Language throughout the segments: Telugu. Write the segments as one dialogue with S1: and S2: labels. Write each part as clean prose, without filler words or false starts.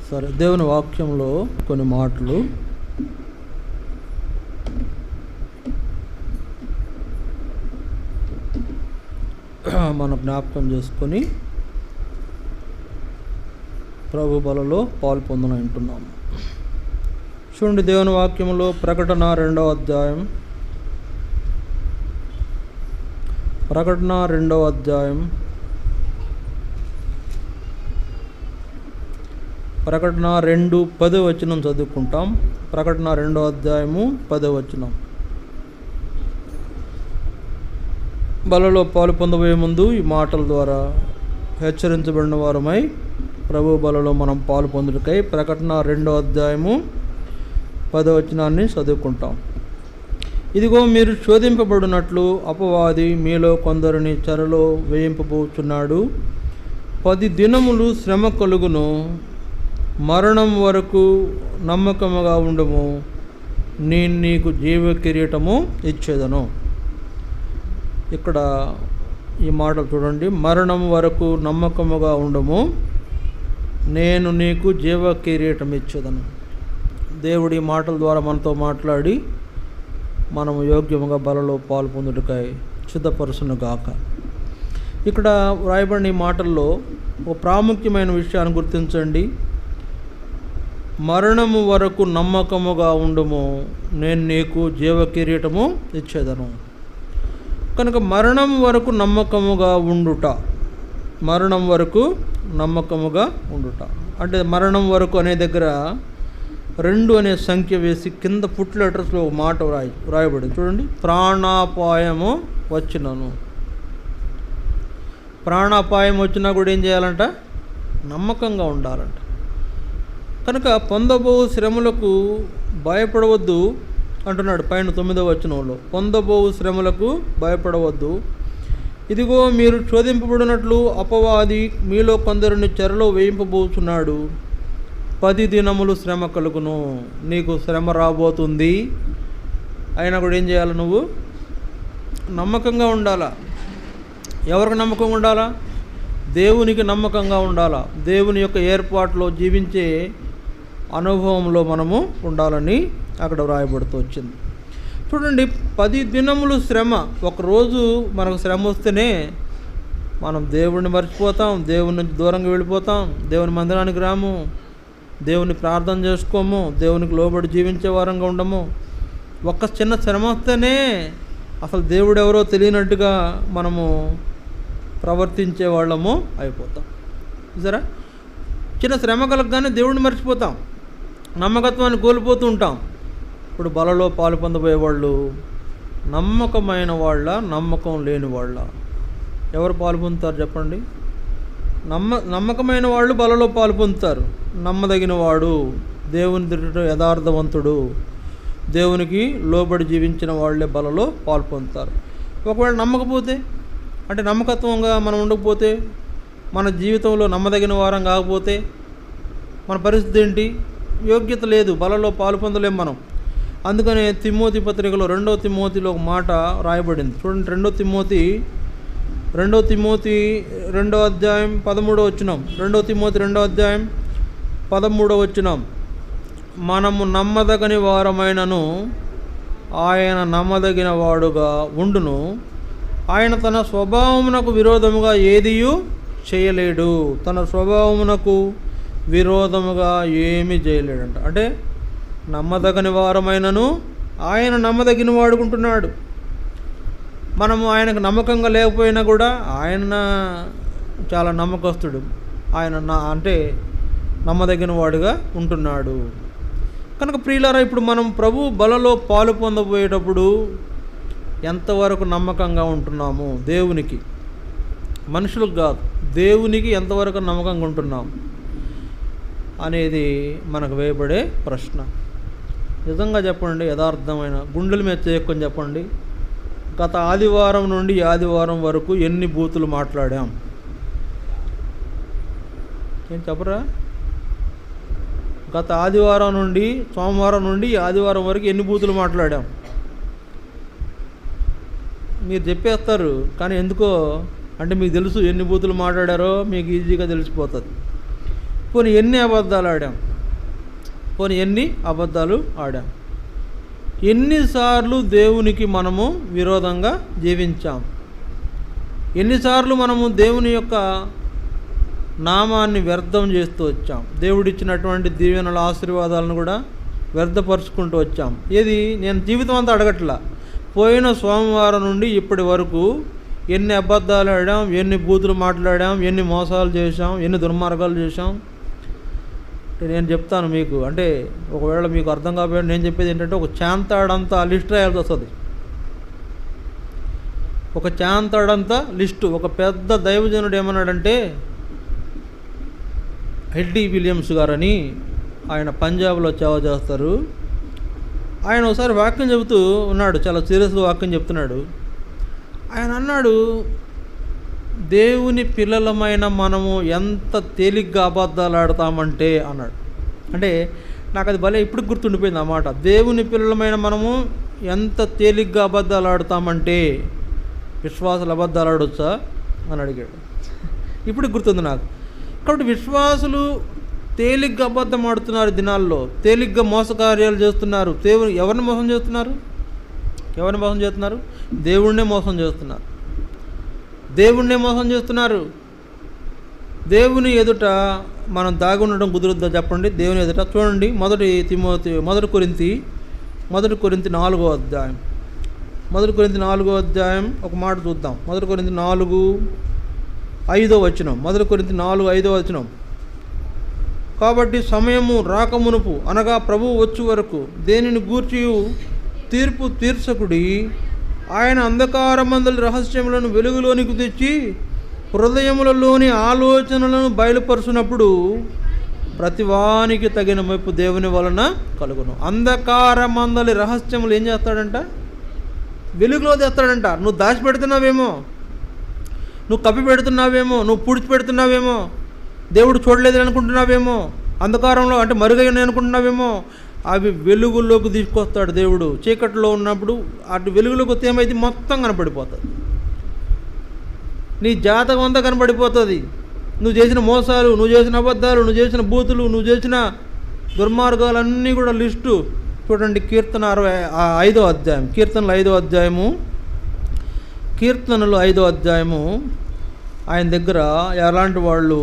S1: సరే, దేవుని వాక్యంలో కొన్ని మాటలు మనం జ్ఞాపకం చేసుకొని ప్రభు బలలో పాలు పొందనంటున్నాము. చూడండి, దేవుని వాక్యంలో ప్రకటన 2వ అధ్యాయం, ప్రకటన 2వ అధ్యాయం, ప్రకటన 2:10 వచనం చదువుకుంటాం. ప్రకటన 2వ అధ్యాయము 10వ వచనం. బలలో పాలు పొందబోయే ముందు ఈ మాటల ద్వారా హెచ్చరించబడిన వారమై ప్రభు బలలో మనం పాలు పొందుటకై ప్రకటన 2వ అధ్యాయము 10వ వచనాన్ని చదువుకుంటాం. ఇదిగో, మీరు శోధింపబడినట్లు అపవాది మీలో కొందరిని చెరలో వేయింపబోచున్నాడు. 10 దినములు శ్రమ కలుగును. మరణం వరకు నమ్మకముగా ఉండుము, నేను నీకు జీవ కిరీటము ఇచ్చేదను. ఇక్కడ ఈ మాటలు చూడండి, మరణం వరకు నమ్మకముగా ఉండుము, నేను నీకు జీవ కిరీటం ఇచ్చేదను. దేవుడి మాటల ద్వారా మనతో మాట్లాడి మనము యోగ్యముగా బలలో పాలు పొందుటకై సిద్ధపరుచును గాక. ఇక్కడ వ్రాయబడిన ఈ మాటల్లో ఒక ప్రాముఖ్యమైన విషయాన్ని గుర్తించండి. మరణము వరకు నమ్మకముగా ఉండుము, నేను నీకు జీవ కిరీటము ఇచ్చేదను. కనుక మరణం వరకు నమ్మకముగా ఉండుట, మరణం వరకు నమ్మకముగా ఉండుట అంటే మరణం వరకు అనే దగ్గర 2 అనే సంఖ్య వేసి కింద ఫుట్ లెటర్స్లో ఒక మాట వ్రాయబడింది. చూడండి, ప్రాణాపాయము వచ్చినను. ప్రాణాపాయం వచ్చినా కూడా ఏం చేయాలంట? నమ్మకంగా ఉండాలంట. కనుక పొందబో శ్రమలకు భయపడవద్దు అంటున్నాడు పైన 9వ వచనంలో. పొందబో శ్రమలకు భయపడవద్దు. ఇదిగో, మీరు శోధింపబడినట్లు అపవాది మీలో కొందరిని చెరలో వేయింపబోచున్నాడు. 10 దినములు శ్రమ కలుగును. నీకు శ్రమ రాబోతుంది. అయినా కూడా ఏం చేయాలి? నువ్వు నమ్మకంగా ఉండాలా. ఎవరికి నమ్మకంగా ఉండాలా? దేవునికి నమ్మకంగా ఉండాలా. దేవుని యొక్క ఏర్పాటులో జీవించే అనుభవంలో మనము ఉండాలని అక్కడ వ్రాయబడుతూ వచ్చింది. చూడండి, 10 దినములు శ్రమ. ఒకరోజు మనకు శ్రమ వస్తేనే మనం దేవుడిని మర్చిపోతాం, దేవుని నుంచి దూరంగా వెళ్ళిపోతాం, దేవుని మందిరానికి రాము, దేవుని ప్రార్థన చేసుకోము, దేవునికి లోబడి జీవించే వారంగా ఉండము. ఒక్క చిన్న శ్రమ వస్తేనే అసలు దేవుడు ఎవరో తెలియనట్టుగా మనము ప్రవర్తించే వాళ్ళము అయిపోతాం. సరే, చిన్న శ్రమ కలగగానే దేవుడిని మర్చిపోతాం, నమ్మకత్వాన్ని కోల్పోతూ ఉంటాం. ఇప్పుడు బలలో పాలు పొందబోయేవాళ్ళు నమ్మకమైన వాళ్ళ, నమ్మకం లేని వాళ్ళ? ఎవరు పాలు పొందుతారు చెప్పండి? నమ్మకమైన వాళ్ళు బలలో పాలు పొందుతారు. నమ్మదగిన వాడు, దేవుని దృష్టిలో యథార్థవంతుడు, దేవునికి లోబడి జీవించిన వాళ్ళే బలలో పాలు పొందుతారు. ఒకవేళ నమ్మకపోతే, అంటే నమ్మకత్వంగా మనం ఉండకపోతే, మన జీవితంలో నమ్మదగిన వారం కాకపోతే మన పరిస్థితి ఏంటి? యోగ్యత లేదు, బలలో పాలు పొందలేం మనం. అందుకనే తిమోతి పత్రికలో 2వ తిమోతిలో ఒక మాట రాయబడింది. చూడండి, 2వ తిమోతి 2వ అధ్యాయం 13వ వచనం. 2వ తిమోతి 2వ అధ్యాయం 13వ వచనం. మనము నమ్మదగని వారమైనను ఆయన నమ్మదగిన వాడుగా ఉండును. ఆయన తన స్వభావమునకు విరోధముగా ఏదియూ చేయలేడు. తన స్వభావమునకు విరోధముగా ఏమీ చేయలేడంట. అంటే నమ్మదగని వారమైనను ఆయన నమ్మదగిన వాడుకుంటున్నాడు. మనము ఆయనకు నమ్మకంగా లేకపోయినా కూడా ఆయన చాలా నమ్మకస్తుడు. ఆయన అంటే నమ్మదగిన వాడుగా ఉంటున్నాడు. కనుక ప్రియులారా, ఇప్పుడు మనం ప్రభు బలలో పాలు పొందబోయేటప్పుడు ఎంతవరకు నమ్మకంగా ఉంటున్నాము? దేవునికి, మనుషులకు కాదు, దేవునికి ఎంతవరకు నమ్మకంగా ఉంటున్నాము అనేది మనకు వేయబడే ప్రశ్న. నిజంగా చెప్పండి, యథార్థమైన గుండెల మీద చేయకొని చెప్పండి, గత ఆదివారం నుండి ఈ ఆదివారం వరకు ఎన్ని బూతులు మాట్లాడాం? ఏం చెప్పరా? గత ఆదివారం నుండి, సోమవారం నుండి ఈ ఆదివారం వరకు ఎన్ని బూతులు మాట్లాడాం? మీరు చెప్పేస్తారు, కానీ ఎందుకో అంటే మీకు తెలుసు ఎన్ని బూతులు మాట్లాడారో మీకు ఈజీగా తెలిసిపోతుంది. పోనీ ఎన్ని అబద్ధాలు ఆడాం? ఎన్నిసార్లు దేవునికి మనము విరోధంగా జీవించాం? ఎన్నిసార్లు మనము దేవుని యొక్క నామాన్ని వ్యర్థం చేస్తూ వచ్చాం? దేవుడిచ్చినటువంటి దీవెనల ఆశీర్వాదాలను కూడా వ్యర్థపరుచుకుంటూ వచ్చాం. ఏది నేను జీవితం అంతా అడగట్లా, పోయిన సోమవారం నుండి ఇప్పటి వరకు ఎన్ని అబద్ధాలు ఆడాం, ఎన్ని బూతులు మాట్లాడాం, ఎన్ని మోసాలు చేశాం, ఎన్ని దుర్మార్గాలు చేశాం. నేను చెప్తాను మీకు, అంటే ఒకవేళ మీకు అర్థం కాకపోయినా నేను చెప్పేది ఏంటంటే, ఒక చాంతాడంతా లిస్ట్ రాయాల్సి వస్తుంది. ఒక చాంతాడంతా లిస్టు. ఒక పెద్ద దైవజనుడు ఏమన్నాడంటే, హెడ్డీ విలియమ్స్ గారని, ఆయన పంజాబ్లో సేవ చేస్తారు. ఆయన ఒకసారి వాక్యం చెబుతూ ఉన్నాడు, చాలా సీరియస్గా వాక్యం చెప్తున్నాడు. ఆయన అన్నాడు, దేవుని పిల్లలమైన మనము ఎంత తేలిగ్గా అబద్ధాలు ఆడతామంటే అన్నాడు. అంటే నాకు అది భలే ఇప్పుడు గుర్తుండిపోయింది ఆ మాట. దేవుని పిల్లలమైన మనము ఎంత తేలిగ్గా అబద్ధాలు ఆడతామంటే, విశ్వాసులు అబద్ధాలు ఆడొచ్చా అని అడిగాడు. ఇప్పుడు గుర్తుంది నాకు. కాబట్టి విశ్వాసులు తేలిగ్గా అబద్ధం ఆడుతున్నారు దినాల్లో, తేలిగ్గా మోసకార్యాలు చేస్తున్నారు. ఎవరిని మోసం చేస్తున్నారు? దేవుణ్ణే మోసం చేస్తున్నారు. దేవుని ఎదుట మనం దాగి ఉండడం కుదురుద్దా చెప్పండి? దేవుని ఎదుట చూడండి, మొదటి కొరింథీ 4వ అధ్యాయం. 1 కొరింథీ 4వ అధ్యాయం ఒక మాట చూద్దాం. 1 కొరింథీ 4:5 వచనం. 1 కొరింథీ 4:5 వచనం. కాబట్టి సమయము రాకమునుపు, అనగా ప్రభువు వచ్చు వరకు దేనిని గూర్చి తీర్పు తీర్చకుడి. ఆయన అంధకారమందలి రహస్యములను వెలుగులోనికి తెచ్చి హృదయములలోని ఆలోచనలను బయలుపరుచునప్పుడు ప్రతివానికి తగిన మెప్పు దేవుని వలన కలుగును. అంధకారమందలి రహస్యములు ఏం చేస్తాడంట? వెలుగులో తెస్తాడంట. నువ్వు దాచిపెడుతున్నావేమో, నువ్వు కప్పి పెడుతున్నావేమో, నువ్వు పూడ్చిపెడుతున్నావేమో, దేవుడు చూడలేదు అనుకుంటున్నావేమో, అంధకారంలో అంటే మరుగైన అనుకుంటున్నావేమో, అవి వెలుగులోకి తీసుకొస్తాడు దేవుడు. చీకట్లో ఉన్నప్పుడు అటు వెలుగులోకి వస్తే ఏమైతే మొత్తం కనపడిపోతుంది. నీ జాతకం అంతా కనపడిపోతుంది. నువ్వు చేసిన మోసాలు, నువ్వు చేసిన అబద్ధాలు, నువ్వు చేసిన బూతులు, నువ్వు చేసిన దుర్మార్గాలన్నీ కూడా లిస్టు. చూడండి, కీర్తనలు 5వ అధ్యాయము ఆయన దగ్గర ఎలాంటి వాళ్ళు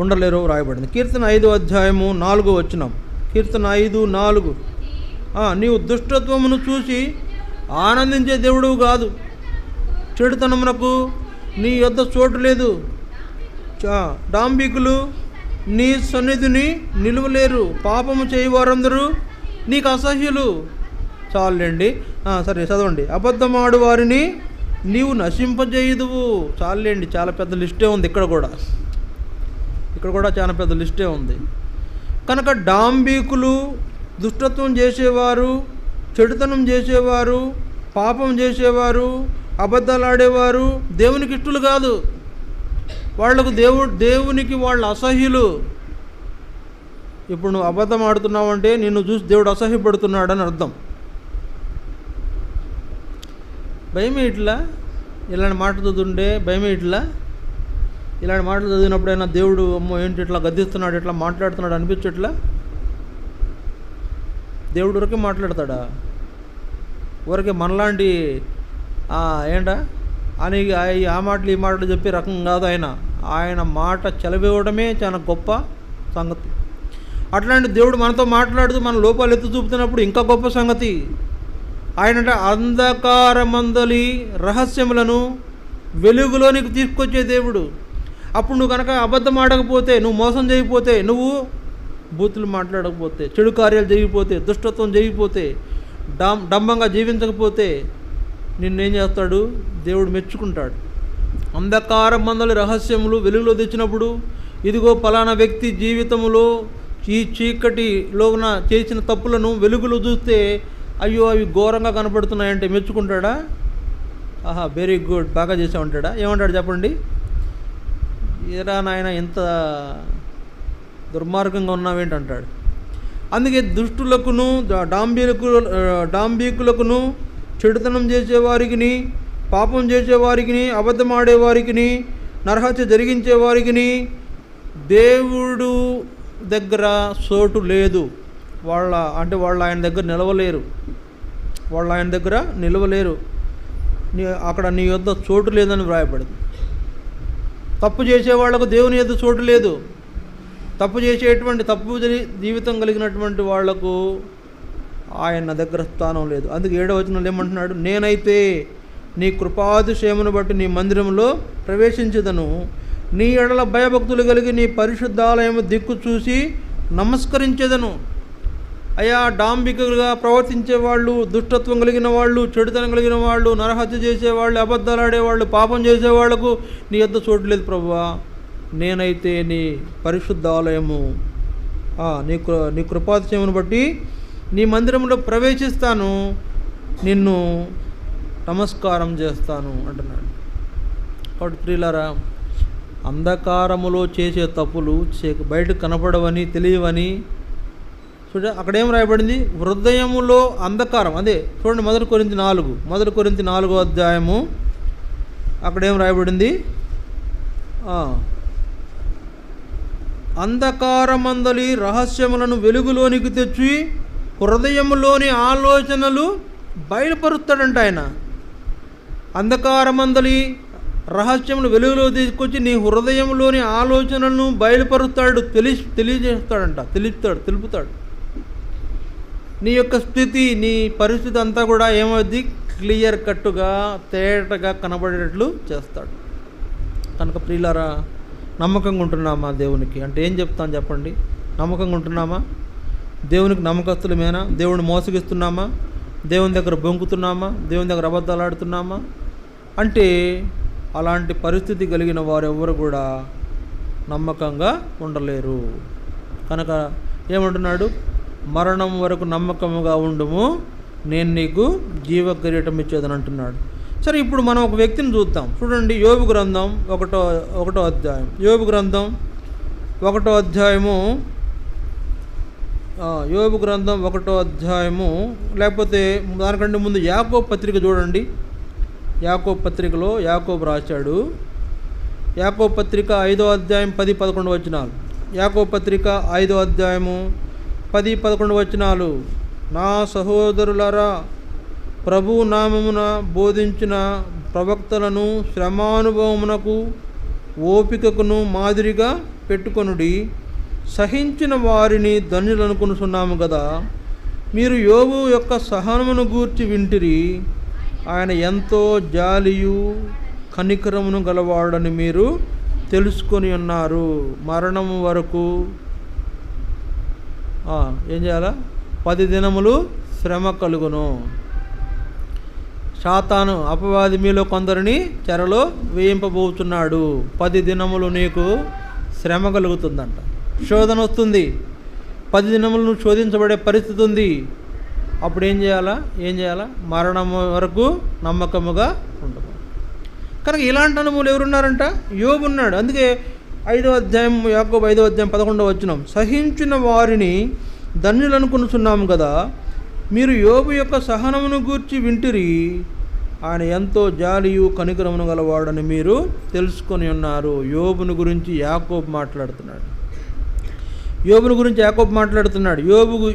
S1: ఉండలేరో రాయబడింది. కీర్తన 5వ అధ్యాయము 4వ వచనం. కీర్తన 5:4. నీవు దుష్టత్వమును చూసి ఆనందించే దేవుడు కాదు, చెడుతనమునకు నీ యొద్ద చోటు లేదు. డాంబికులు నీ సన్నిధిని నిలువలేరు. పాపము చేయవారందరూ నీకు అసహ్యులు. చాలండి, సరే చదవండి. అబద్ధమాడు వారిని నీవు నశింపజేయుదువు. చాలండి, చాలా పెద్ద లిస్టే ఉంది. ఇక్కడ కూడా చాలా పెద్ద లిస్టే ఉంది. కనుక డాంబికులు, దుష్టత్వం చేసేవారు, చెడుతనం చేసేవారు, పాపం చేసేవారు, అబద్ధాలు ఆడేవారు దేవునికి ఇష్టలు కాదు. వాళ్లకు దేవునికి వాళ్ళు అసహ్యులు. ఇప్పుడు నువ్వు అబద్ధం ఆడుతున్నావు అంటే నిన్ను చూసి దేవుడు అసహ్యపడుతున్నాడని అర్థం. భయమే ఇట్లా ఇలాంటి మాటలు చదువుతుంటే భయమే ఇలాంటి మాటలు చదివినప్పుడైనా దేవుడు అమ్మో ఏంటి ఇట్లా గద్దిస్తున్నాడు, ఇట్లా మాట్లాడుతున్నాడు అనిపించట్లా? దేవుడు ఊరికే మాట్లాడతాడా? ఊరికే మనలాంటి ఏంటా అని ఆ మాటలు ఈ మాటలు చెప్పే రకం కాదు ఆయన మాట చెలవివ్వడమే చాలా గొప్ప సంగతి. అట్లాంటి దేవుడు మనతో మాట్లాడుతూ మన లోపాలు ఎత్తు చూపుతున్నప్పుడు ఇంకా గొప్ప సంగతి. ఆయన అంధకారమందలి రహస్యములను వెలుగులోనికి తీసుకొచ్చే దేవుడు. అప్పుడు నువ్వు కనుక అబద్ధం ఆడకపోతే, నువ్వు మోసం చేయకపోతే, నువ్వు బూతులు మాట్లాడకపోతే, చెడు కార్యాలు జరిగిపోతే, దుష్టత్వం జరిగిపోతే, డంబంగా జీవించకపోతే నిన్నేం చేస్తాడు? దేవుడు మెచ్చుకుంటాడు. అంధకారమందలి రహస్యములు వెలుగులో తెచ్చినప్పుడు, ఇదిగో పలానా వ్యక్తి జీవితంలో ఈ చీకటిలోన చేసిన తప్పులను వెలుగులో చూస్తే అయ్యో అవి ఘోరంగా కనపడుతున్నాయంటే మెచ్చుకుంటాడా? వెరీ గుడ్, బాగా చేసామంటాడా? ఏమంటాడు చెప్పండి? ఏరా నాయన ఇంత దుర్మార్గంగా ఉన్నావేంటంటాడు. అందుకే దుష్టులకును డాంబికులకును చెడుతనం చేసేవారికి, పాపం చేసేవారికి, అబద్ధం ఆడేవారికి, నరహత్య జరిగించేవారికి, దేవుడు దగ్గర చోటు లేదు, వాళ్ళు ఆయన దగ్గర నిలవలేరు, వాళ్ళు ఆయన దగ్గర నిలవలేరు, అక్కడ నీ యొద్ద చోటు లేదని వ్రాయబడింది. తప్పు చేసేవాళ్లకు దేవుని యొద్ద చోటు లేదు. తప్పు చేసేటువంటి తప్పు జీవితం కలిగినటువంటి వాళ్లకు ఆయన దగ్గర స్థానం లేదు. అందుకే 7వ వచనంలో ఏమంటున్నాడు? నేనైతే నీ కృపాతిశయమును బట్టి నీ మందిరంలో ప్రవేశించదను, నీ ఎడల భయభక్తులు కలిగి నీ పరిశుద్ధాలయము దిక్కు చూసి నమస్కరించేదను. అయా, డాంబికలుగా ప్రవర్తించేవాళ్ళు, దుష్టత్వం కలిగిన వాళ్ళు, చెడుతనం కలిగిన వాళ్ళు, నరహత్య చేసేవాళ్ళు, అబద్ధాలు ఆడేవాళ్ళు, పాపం చేసేవాళ్లకు నీ యొద్ద చోటు లేదు ప్రభువా. నేనైతే నీ పరిశుద్ధాలయము నీ కృపాతిశయమును బట్టి నీ మందిరంలో ప్రవేశిస్తాను, నిన్ను నమస్కారం చేస్తాను అంటున్నాడు. కాబట్టి ప్రియులారా, అంధకారములో చేసే తప్పులు బయటకు కనపడవని తెలియవని చూడండి. అక్కడేం రాయబడింది? హృదయములో అంధకారం. అదే చూడండి, 1 కొరింథీ 4వ అధ్యాయము అక్కడేం రాయబడింది? అంధకారమందలి రహస్యములను వెలుగులోనికి తెచ్చి హృదయములోని ఆలోచనలు బయలుపరుస్తాడంట ఆయన. అంధకారమందలి రహస్యములు వెలుగులో తీసుకొచ్చి నీ హృదయంలోని ఆలోచనలను బయలుపరుస్తాడు, తెలియజేస్తాడంట, తెలుపుతాడు. నీ యొక్క స్థితి, నీ పరిస్థితి అంతా కూడా ఏమవుద్ది? క్లియర్ కట్టుగా, తేటగా కనబడేటట్లు చేస్తాడు. కనుక ప్రియులారా, నమ్మకంగా ఉంటున్నామా దేవునికి? అంటే ఏం చెప్తాను చెప్పండి? నమ్మకంగా ఉంటున్నామా? దేవునికి నమ్మకస్తులమేనా? దేవుని మోసగిస్తున్నామా? దేవుని దగ్గర బొంకుతున్నామా? దేవుని దగ్గర అబద్ధాలు ఆడుతున్నామా? అంటే అలాంటి పరిస్థితి కలిగిన వారెవ్వరు కూడా నమ్మకంగా ఉండలేరు. కనుక ఏమంటున్నాడు? మరణం వరకు నమ్మకముగా ఉండుము, నేను నీకు జీవ కిరీటం ఇచ్చేదని అంటున్నాడు. సరే, ఇప్పుడు మనం ఒక వ్యక్తిని చూద్దాం. చూడండి, యోబు గ్రంథం 1వ అధ్యాయం. యోబు గ్రంథం 1వ అధ్యాయము, యోబు గ్రంథం 1వ అధ్యాయము, లేకపోతే దానికంటే ముందు యాకోబు పత్రిక చూడండి. యాకోబు పత్రికలో యాకోబు రాశాడు. యాకోబు పత్రిక 5వ అధ్యాయం 10-11 వచనాలు. యాకోబు పత్రిక 5వ అధ్యాయము 10-11 వచనాలు. నా సహోదరులారా, ప్రభు నామమున బోధించిన ప్రవక్తలను శ్రమానుభవమునకు ఓపికకును మాదిరిగా పెట్టుకొనుడి. సహించిన వారిని ధన్యులనుకొనుచున్నాము కదా. మీరు యోబు యొక్క సహనమును గూర్చి వింటిరి. ఆయన ఎంతో జాలియు కనికరమును గలవాడని మీరు తెలుసుకొని ఉన్నారు. మరణము వరకు ఏం చేయాలా? 10 దినములు శ్రమ కలుగును. సాతాను అపవాది మీలో కొందరిని చెరలో వేయింపబోతున్నాడు. 10 దినములు నీకు శ్రమ కలుగుతుందంట. శోధన వస్తుంది. 10 దినములు నువ్వు శోధించబడే పరిస్థితి ఉంది. అప్పుడు ఏం చేయాలా? మరణం వరకు నమ్మకముగా ఉండదు. కనుక ఇలాంటి అనుభవాలు ఎవరున్నారంట? యోబు ఉన్నాడు. అందుకే 5వ అధ్యాయం, యాకోబు 5వ అధ్యాయం 11వ వచనం, సహించిన వారిని ధన్యులనుకొనుచున్నాము కదా. మీరు యోబు యొక్క సహనమును గూర్చి వింటిరి. ఆయన ఎంతో జాలియు కనికరమును గలవాడని మీరు తెలుసుకొని ఉన్నారు. యోబుని గురించి యాకోబు మాట్లాడుతున్నాడు.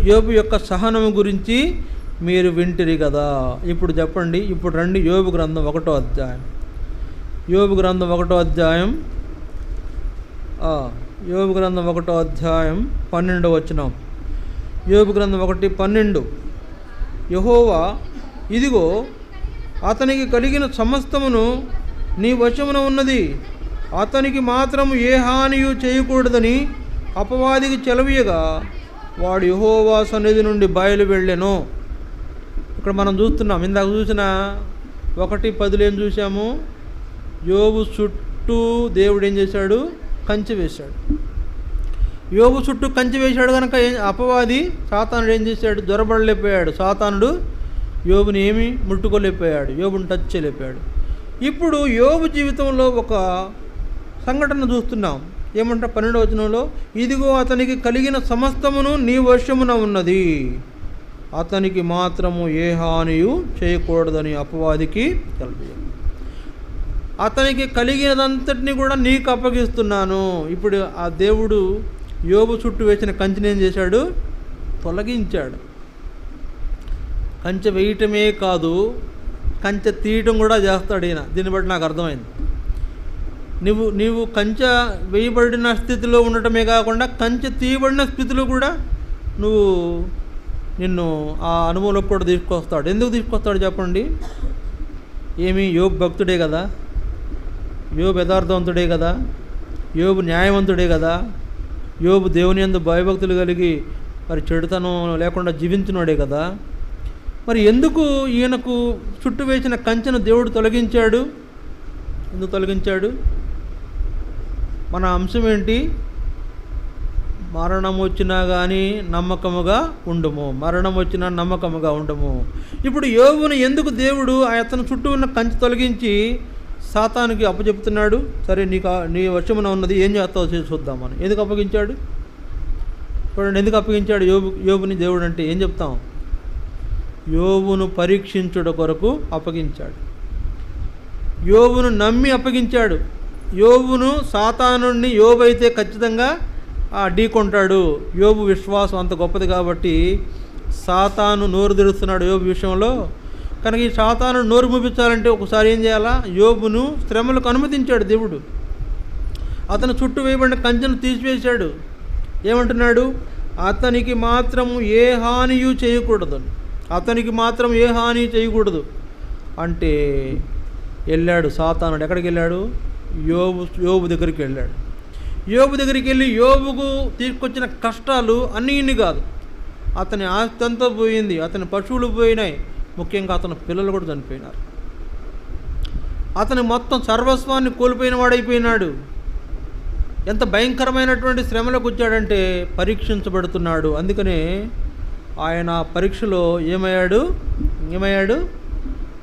S1: యోబు యొక్క సహనము గురించి మీరు వింటిరి కదా. ఇప్పుడు చెప్పండి, ఇప్పుడు రండి యోబు గ్రంథం 1వ అధ్యాయం. యోబు గ్రంథం 1వ అధ్యాయం, యోబు గ్రంథం 1వ అధ్యాయం 12వ వచనం. యోబు గ్రంథం 1:12. యెహోవా, ఇదిగో అతనికి కలిగిన సమస్తమును నీ వశమున ఉన్నది, అతనికి మాత్రము ఏ హానియు చేయకూడదని అపవాదికి చెలవీయగా వాడు యెహోవా సన్నిధి నుండి బయలు వెళ్ళెను. ఇక్కడ మనం చూస్తున్నాం, ఇందాక చూసిన 1:10 ఏం చూసాము? యోబు చుట్టూ దేవుడు ఏం చేశాడు? కంచె వేశాడు. యోబు చుట్టూ కంచె వేశాడు కనుక అపవాది సాతానుడు ఏం చేశాడు? జ్వరబడలేకపోయాడు. సాతానుడు యోబుని ఏమీ ముట్టుకోలేకపోయాడు, యోబుని టచ్ చేయలేకపోయాడు. ఇప్పుడు యోబు జీవితంలో ఒక సంఘటన చూస్తున్నాం. ఏమంటే 12వ వచనంలో, ఇదిగో అతనికి కలిగిన సమస్తమును నీ వశమున ఉన్నది, అతనికి మాత్రము ఏ హానియు చేయకూడదని అపవాదికి తెలియదు. అతనికి కలిగినదంతటిని కూడా నీకు అప్పగిస్తున్నాను. ఇప్పుడు ఆ దేవుడు యోబు చుట్టూ వేసిన కంచెని ఏం చేశాడు? తొలగించాడు. కంచె వేయటమే కాదు, కంచె తీయటం కూడా చేస్తాడు ఈయన. దీన్ని బట్టి నాకు అర్థమైంది. నీవు కంచె వేయబడిన స్థితిలో ఉండటమే కాకుండా కంచె తీయబడిన స్థితిలో కూడా నిన్ను ఆ అనుభవంలోకి కూడా తీసుకొస్తాడు. ఎందుకు తీసుకొస్తాడు చెప్పండి? యోబు భక్తుడే కదా, యోబు యథార్థవంతుడే కదా, యోబు న్యాయవంతుడే కదా, యోబు దేవుని యందు భయభక్తులు కలిగి మరి చెడుతనం లేకుండా జీవించినోడే కదా. మరి ఎందుకు ఈయనకు చుట్టూ వేసిన కంచెను దేవుడు తొలగించాడు? ఎందుకు తొలగించాడు? మన అంశం ఏంటి? మరణం వచ్చినా కానీ నమ్మకముగా ఉండుము, మరణం వచ్చినా నమ్మకముగా ఉండుము. ఇప్పుడు యోబును ఎందుకు దేవుడు అతని చుట్టూ ఉన్న కంచె తొలగించి సాతానుకి అప్పచెప్తున్నాడు? సరే, నీ వశమున ఉన్నది ఏం చేస్తావు చేసి చూద్దామని. ఎందుకు అప్పగించాడు? చూడండి, ఎందుకు అప్పగించాడు యోబుని దేవుడు అంటే ఏం చెప్తాం? యోబును పరీక్షించుట కొరకు అప్పగించాడు. యోబును నమ్మి అప్పగించాడు. యోబును సాతానుడిని యోబు అయితే ఖచ్చితంగా ఢీకొంటాడు. యోబు విశ్వాసం అంత గొప్పది కాబట్టి సాతాను నోరు తెరుస్తున్నాడు యోబు విషయంలో. కనుక ఈ సాతాను నోరు మూపించాలంటే ఒకసారి ఏం చేయాలా? యోబును శ్రమలకు అనుమతించాడు దేవుడు. అతను చుట్టూ వేయబడిన కంచెను తీసివేశాడు. ఏమంటున్నాడు? అతనికి మాత్రము ఏ హానియు చేయకూడదు, అతనికి మాత్రం ఏ హాని చేయకూడదు అంటే వెళ్ళాడు సాతానుడు. ఎక్కడికి వెళ్ళాడు? యోబు దగ్గరికి వెళ్ళాడు. యోబు దగ్గరికి వెళ్ళి యోబుకు తీసుకొచ్చిన కష్టాలు అన్నీ కాదు, అతని ఆస్తి అంతా పోయింది, అతని పశువులు పోయినాయి, ముఖ్యంగా అతని పిల్లలు కూడా చనిపోయినారు. అతని మొత్తం సర్వస్వాన్ని కోల్పోయిన వాడైపోయినాడు. ఎంత భయంకరమైనటువంటి శ్రమలకు వచ్చాడంటే పరీక్షించబడుతున్నాడు. అందుకనే ఆయన పరీక్షలో ఏమయ్యాడు?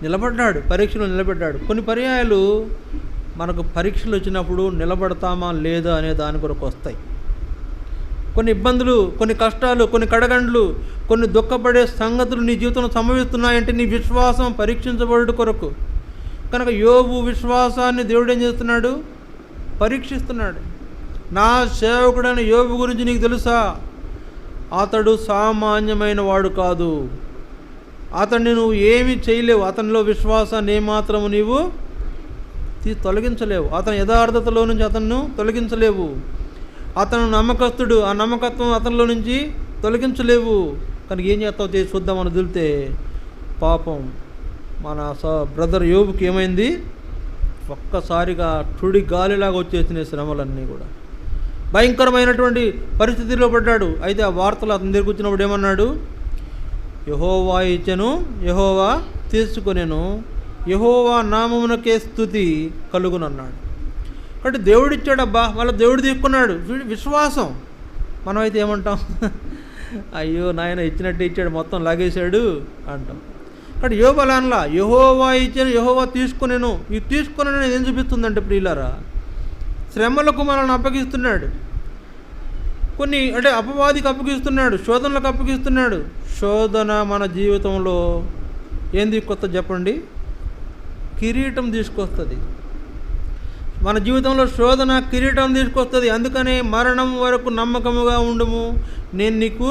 S1: నిలబడ్డాడు. పరీక్షలో నిలబడ్డాడు. కొన్ని పర్యాయాలు మనకు పరీక్షలు వచ్చినప్పుడు నిలబడతామా లేదా అనే దాని కొరకు వస్తాయి. కొన్ని ఇబ్బందులు, కొన్ని కష్టాలు, కొన్ని కడగండ్లు, కొన్ని దుఃఖపడే సంగతులు నీ జీవితంలో సంభవిస్తున్నాయంటే నీ విశ్వాసం పరీక్షించబడు కొరకు. కనుక యోబు విశ్వాసాన్ని దేవుడు ఏం చేస్తున్నాడు? పరీక్షిస్తున్నాడు. నా సేవకుడైన యోబు గురించి నీకు తెలుసా? అతడు సామాన్యమైన వాడు కాదు. అతన్ని నువ్వు ఏమీ చేయలేవు. అతనిలో విశ్వాసాన్ని ఏమాత్రము నీవు తొలగించలేవు. అతని యథార్థతలో నుంచి అతను తొలగించలేవు. అతను నమ్మకస్తుడు, ఆ నమ్మకత్వం అతనిలో నుంచి తొలగించలేవు. కనుక ఏం చేస్తావు చేసి చూద్దామని వదిలితే పాపం మన బ్రదర్ యోబుకి ఏమైంది? ఒక్కసారిగా చుడి గాలిలాగా వచ్చేసినాయి శ్రమలన్నీ కూడా. భయంకరమైనటువంటి పరిస్థితిలో పడ్డాడు. అయితే ఆ వార్తలు అతని దగ్గరికి వచ్చినప్పుడు ఏమన్నాడు? యెహోవా ఇచ్చెను, యెహోవా తీసుకొనెను, యెహోవా నామమునకే స్తుతి కలుగునన్నాడు. కాబట్టి దేవుడిచ్చాడబ్బా, మళ్ళీ దేవుడు తీసుకున్నాడు. విశ్వాసం. మనమైతే ఏమంటాం? అయ్యో నాయన ఇచ్చినట్టు ఇచ్చాడు, మొత్తం లాగేశాడు అంటాం. కాబట్టి యోబు అలా అనలా, యెహోవా ఇచ్చాను, యెహోవా తీసుకునేను. ఈ తీసుకునే ఏం చూపిస్తుందంటే ప్రియులారా, శ్రమలకు మనల్ని అప్పగిస్తున్నాడు. కొన్ని అంటే అపవాదికి అప్పగిస్తున్నాడు, శోధనలకు అప్పగిస్తున్నాడు. శోధన మన జీవితంలో ఏంది కొత్త చెప్పండి? కిరీటం తీసుకొస్తుంది. మన జీవితంలో శోధన కిరీటం తీసుకొస్తుంది. అందుకనే మరణం వరకు నమ్మకముగా ఉండుము, నేను నీకు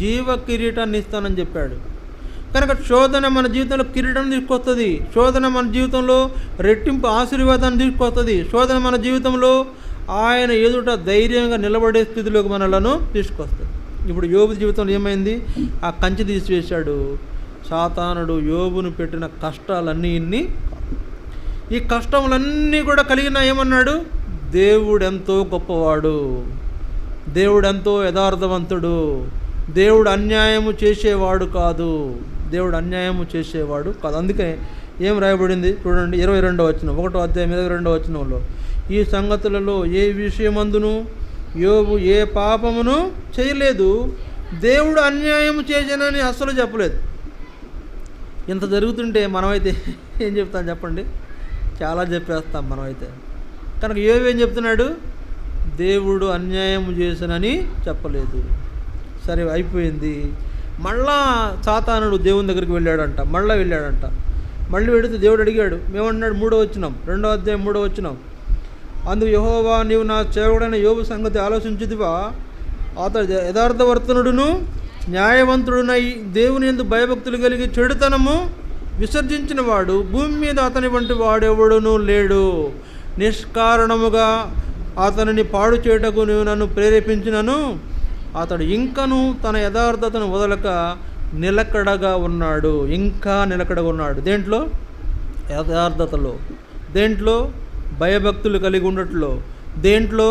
S1: జీవ కిరీటాన్ని ఇస్తానని చెప్పాడు. కనుక శోధన మన జీవితంలో కిరీటం తీసుకొస్తుంది. శోధన మన జీవితంలో రెట్టింపు ఆశీర్వాదాన్ని తీసుకొస్తుంది. శోధన మన జీవితంలో ఆయన ఎదుట ధైర్యంగా నిలబడే స్థితిలోకి మనలను తీసుకొస్తుంది. ఇప్పుడు యోబు జీవితంలో ఏమైంది? ఆ కంచె తీసివేశాడు. సాతానుడు యోబును పెట్టిన కష్టాలన్నీ ఈ కష్టములన్నీ కూడా కలిగిన ఏమన్నాడు? దేవుడెంతో గొప్పవాడు, దేవుడెంతో యథార్థవంతుడు, దేవుడు అన్యాయము చేసేవాడు కాదు, దేవుడు అన్యాయము చేసేవాడు కాదు. అందుకే ఏం రాయబడింది చూడండి, 22వ వచనం, 1వ అధ్యాయం 22వ వచనంలో, ఈ సంగతులలో ఏ విషయమందును యోబు ఏ పాపమును చేయలేదు, దేవుడు అన్యాయము చేశానని అస్సలు చెప్పలేదు. ఇంత జరుగుతుంటే మనమైతే ఏం చెప్తాం చెప్పండి? చాలా చెప్పేస్తాం మనమైతే. కనుక యోబు ఏం చెప్తున్నాడు? దేవుడు అన్యాయం చేశానని చెప్పలేదు. సరే, అయిపోయింది. మళ్ళా సాతానుడు దేవుని దగ్గరికి వెళ్ళాడంట, మళ్ళీ వెడితే దేవుడు అడిగాడు, మేమన్నాడు 3వ వచనం, 2వ అధ్యాయం 3వ వచనం, అందుకు యెహోవా, నీవు నా సేవకుడైన యోబు సంగతి ఆలోచించుదివా, అతడు యథార్థవర్తనుడును న్యాయవంతుడునై దేవుని యందు భయభక్తులు కలిగి చెడుతనము విసర్జించిన వాడు భూమి మీద అతని వంటి వాడెవడునూ లేడు. నిష్కారణముగా అతనిని పాడు చేయుటకు నీవు నన్ను ప్రేరేపించినను అతడు ఇంకను తన యథార్థతను వదలక నిలకడగా ఉన్నాడు. ఇంకా నిలకడగా ఉన్నాడు. దేంట్లో? యథార్థతలో. దేంట్లో? భయభక్తులు కలిగి ఉండట్లో. దేంట్లో?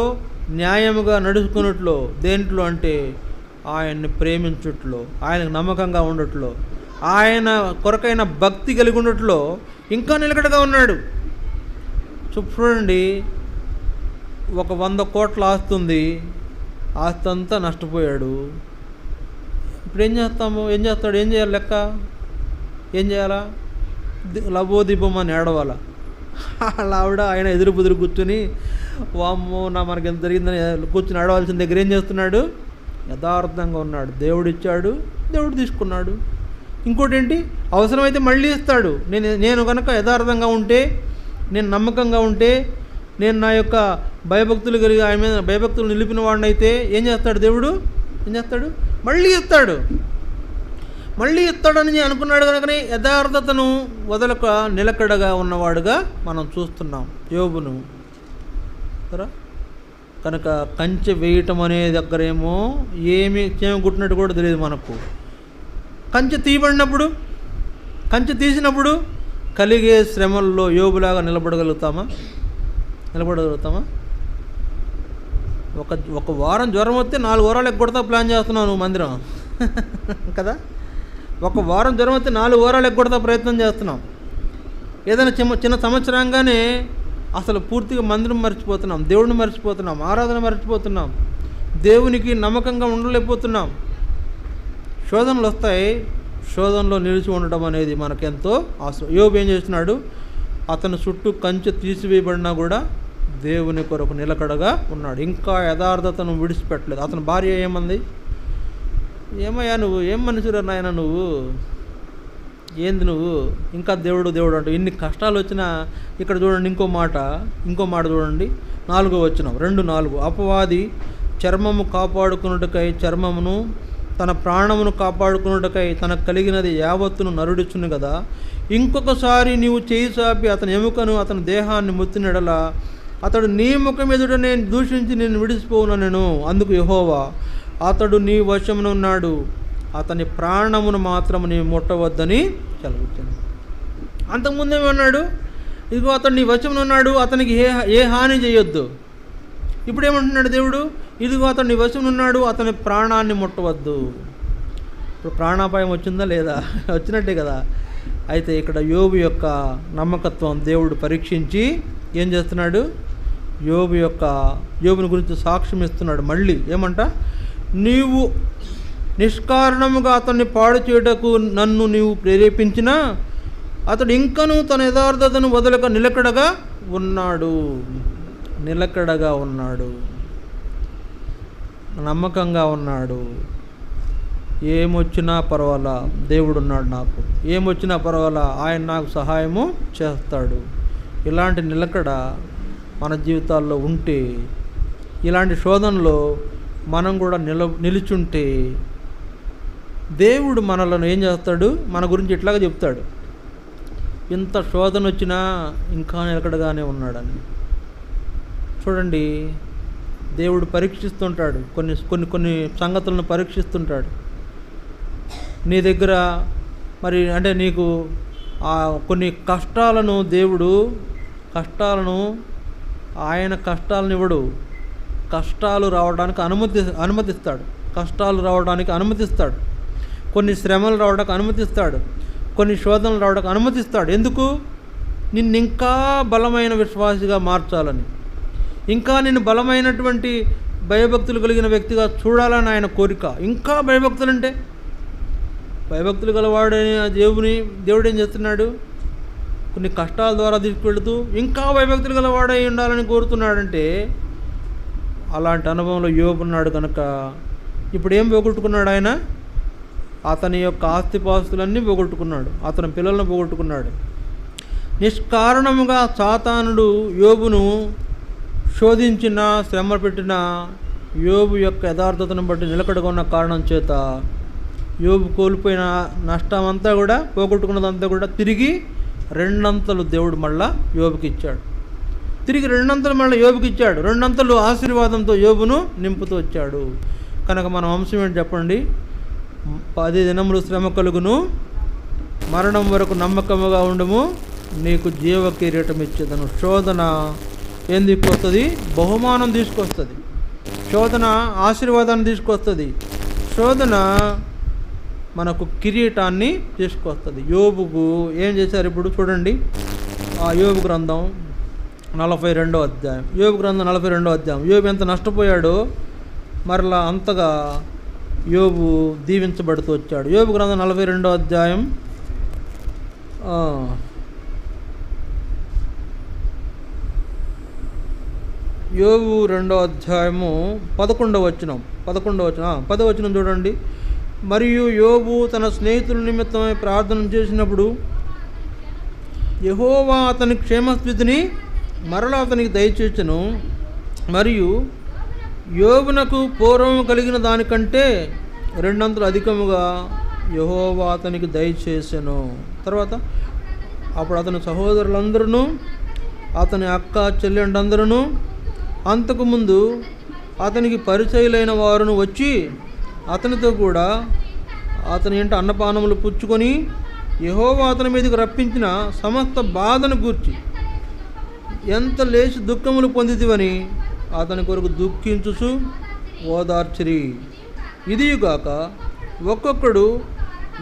S1: న్యాయముగా నడుచుకున్నట్లో. దేంట్లో అంటే ఆయన్ని ప్రేమించుట్లో, ఆయనకు నమ్మకంగా ఉండట్లో, ఆయన కొరకైన భక్తి కలిగి ఉండట్లో ఇంకా నిలకడగా ఉన్నాడు. చూడండి, ఒక 100 కోట్ల ఆస్తి ఉంది, ఆస్తి అంతా నష్టపోయాడు. ఇప్పుడు ఏం చేస్తాము? ఏం చేస్తాడు? ఏం చేయాలి? లెక్క ఏం చేయాలా? లబోదీపం అని ఏడవాలా? అలా ఆవిడ ఆయన ఎదురు బుదురు కూర్చొని వామ్మో నా మనకి ఎంత జరిగిందని కూర్చొని ఆడవలసిన దగ్గర ఏం చేస్తున్నాడు? యథార్థంగా ఉన్నాడు. దేవుడు ఇచ్చాడు, దేవుడు తీసుకున్నాడు. ఇంకోటి ఏంటి? అవసరమైతే మళ్ళీ ఇస్తాడు. నేను కనుక యథార్థంగా ఉంటే, నేను నమ్మకంగా ఉంటే, నేను నా యొక్క భయభక్తులు కలిగి ఆయన మీద భయభక్తులు నిలిపిన వాడినైతే ఏం చేస్తాడు దేవుడు? ఏం చేస్తాడు? మళ్ళీ ఇస్తాడు. మళ్ళీ ఇస్తాడని అనుకున్నాడు కనుకనే యథార్థతను వదలక నిలకడగా ఉన్నవాడుగా మనం చూస్తున్నాం యోబును. సరే, కనుక కంచె వేయటం అనే దగ్గరేమో ఏమి చేమగుట్టినట్టు కూడా తెలియదు మనకు. కంచె తీయబడినప్పుడు, కంచె తీసినప్పుడు కలిగే శ్రమల్లో యోబులాగా నిలబడగలుగుతామా? ఒక వారం జ్వరం వస్తే 4 వారాలు ఎగ్గొడతా ప్లాన్ చేస్తున్నావు నువ్వు మందిరం కదా. ఒక వారం జ్వరం వస్తే 4 వారాలు ఎగ్గొడతా ప్రయత్నం చేస్తున్నాం. ఏదైనా చిన్న సంవత్సరంగానే అసలు పూర్తిగా మందిరం మర్చిపోతున్నాం, దేవుడిని మర్చిపోతున్నాం, ఆరాధన మర్చిపోతున్నాం, దేవునికి నమ్మకంగా ఉండలేకపోతున్నాం. శోధనలు వస్తాయి. శోధనలో నిలిచి ఉండడం అనేది మనకెంతో అవసరం. యోబు ఏం చేస్తున్నాడు? అతని చుట్టూ కంచె తీసివేయబడినా కూడా దేవుని కొరకు నిలకడగా ఉన్నాడు. ఇంకా యథార్థతను విడిచిపెట్టలేదు. అతని భార్య ఏమంది? ఏమయ్యా నువ్వు ఏం మనుషురా నాయన నువ్వు, ఏంది నువ్వు ఇంకా దేవుడు దేవుడు అంటూ ఇన్ని కష్టాలు వచ్చినా. ఇక్కడ చూడండి ఇంకో మాట చూడండి, 4వ వచనం 2:4, అపవాది చర్మము కాపాడుకున్నట్టుకై చర్మమును, తన ప్రాణమును కాపాడుకున్నట్టుకై తనకు కలిగినది యావత్తును నరుడిచును కదా. ఇంకొకసారి నీవు చేయి చాపి అతని ఎముకను, అతని దేహాన్ని ముత్తినెడల అతడు నీ ముఖం ఎదుట నేను దూషించి నేను విడిచిపోవునను. అందుకు యెహోవా, అతడు నీ వశమున ఉన్నాడు, అతని ప్రాణమును మాత్రము నీ ముట్టవద్దని సెలవిచ్చాను. అంతకుముందేమన్నాడు? ఇదిగో అతడు నీ వశమున ఉన్నాడు, అతనికి ఏ హాని చేయొద్దు. ఇప్పుడు ఏమంటున్నాడు దేవుడు? ఇదిగో అతడు నీ వశమున ఉన్నాడు, అతని ప్రాణాన్ని ముట్టవద్దు. ఇప్పుడు ప్రాణాపాయం వచ్చిందా లేదా? వచ్చినట్టే కదా. అయితే ఇక్కడ యోబు యొక్క నమ్మకత్వం దేవుడు పరీక్షించి ఏం చేస్తున్నాడు? యోబుని గురించి సాక్ష్యం ఇస్తున్నాడు. మళ్ళీ ఏమంట? నీవు నిష్కారణముగా అతన్ని పాడు చేయుటకు నన్ను నీవు ప్రేరేపించినా అతడు ఇంకనూ తన యథార్థతను వదలక నిలకడగా ఉన్నాడు. నమ్మకంగా ఉన్నాడు. ఏమొచ్చినా పర్వాలా, దేవుడున్నాడు నాకు. ఏమొచ్చినా పర్వాలా, ఆయన నాకు సహాయము చేస్తాడు. ఇలాంటి నిలకడ మన జీవితాల్లో ఉంటే, ఇలాంటి శోధనలో మనం కూడా నిలుచుంటే దేవుడు మనలను ఏం చేస్తాడు? మన గురించి ఇట్లాగా చెప్తాడు, ఇంత శోధన వచ్చినా ఇంకా నిలకడగానే ఉన్నాడని. చూడండి, దేవుడు పరీక్షిస్తుంటాడు. కొన్ని సంగతులను పరీక్షిస్తుంటాడు నీ దగ్గర. మరి అంటే నీకు కొన్ని కష్టాలను దేవుడు ఆయన కష్టాలను ఇవ్వడు, కష్టాలు రావడానికి అనుమతిస్తాడు. కష్టాలు రావడానికి అనుమతిస్తాడు. కొన్ని శ్రమలు రావడానికి అనుమతిస్తాడు. కొన్ని శోధనలు రావడానికి అనుమతిస్తాడు. ఎందుకు? నిన్ను ఇంకా బలమైన విశ్వాసిగా మార్చాలని, ఇంకా నిన్ను బలమైనటువంటి భయభక్తులు కలిగిన వ్యక్తిగా చూడాలని ఆయన కోరిక. ఇంకా భయభక్తులు గలవాడని దేవుడు ఏం చేస్తున్నాడు? కొన్ని కష్టాల ద్వారా తీసుకువెళుతూ ఇంకా భయభక్తులు గలవాడై ఉండాలని కోరుతున్నాడంటే, అలాంటి అనుభవంలో యోబు ఉన్నాడు కనుక ఇప్పుడు ఏం పోగొట్టుకున్నాడు? ఆయన అతని యొక్క ఆస్తిపాస్తులన్నీ పోగొట్టుకున్నాడు, అతని పిల్లలను పోగొట్టుకున్నాడు, నిష్కారణముగా సాతానుడు యోబును శోధించిన, శ్రమ పెట్టిన యోబు యొక్క యథార్థతను బట్టి నిలకడగా ఉన్న కారణం చేత యోబు కోల్పోయిన నష్టమంతా కూడా, పోగొట్టుకున్నదంతా కూడా తిరిగి రెండంతలు దేవుడు మళ్ళా యోబుకి ఇచ్చాడు. తిరిగి రెండంతలు మళ్ళీ యోబుకి ఇచ్చాడు. రెండంతలు ఆశీర్వాదంతో యోబును నింపుతూ వచ్చాడు. కనుక మన వంశం ఏంటి చెప్పండి? 10 దినములు శ్రమ కలుగును, మరణం వరకు నమ్మకముగా ఉండము, నీకు జీవ కిరీటం ఇచ్చేదను. శోధన ఏం తీసుకొస్తుంది? బహుమానం తీసుకొస్తుంది. శోధన ఆశీర్వాదాన్ని తీసుకొస్తుంది. శోధన మనకు కిరీటాన్ని తీసుకొస్తుంది. యోబుకు ఏం చేశారు ఇప్పుడు చూడండి. ఆ యోబు గ్రంథం 42వ అధ్యాయం. యోబు గ్రంథం 42వ అధ్యాయం. యోబు ఎంత నష్టపోయాడో మరలా అంతగా యోబు దీవించబడుతూ వచ్చాడు. యోబు గ్రంథం 42వ అధ్యాయం యోబు 2వ అధ్యాయము 11వ వచనం. 10వ వచనం చూడండి. మరియు యోబు తన స్నేహితుల నిమిత్తమై ప్రార్థన చేసినప్పుడు యెహోవా అతని క్షేమస్థితిని మరలా అతనికి దయచేసెను. మరియు యోబునకు పూర్వం కలిగిన దానికంటే 2 అంతలు అధికముగా యెహోవా అతనికి దయచేసెను. తర్వాత అప్పుడు అతని సహోదరులందరూ, అతని అక్క చెల్లెండందరూ, అంతకుముందు అతనికి పరిచయులైన వారును వచ్చి అతనితో కూడా అతని ఇంట అన్నపానములు పుచ్చుకొని యెహోవా అతని మీదకి రప్పించిన సమస్త బాధను గూర్చి ఎంత లేచి దుఃఖములు పొందితివని అతని కొరకు దుఃఖించుచు ఓదార్చిరి. ఇదియుగాక ఒక్కొక్కడు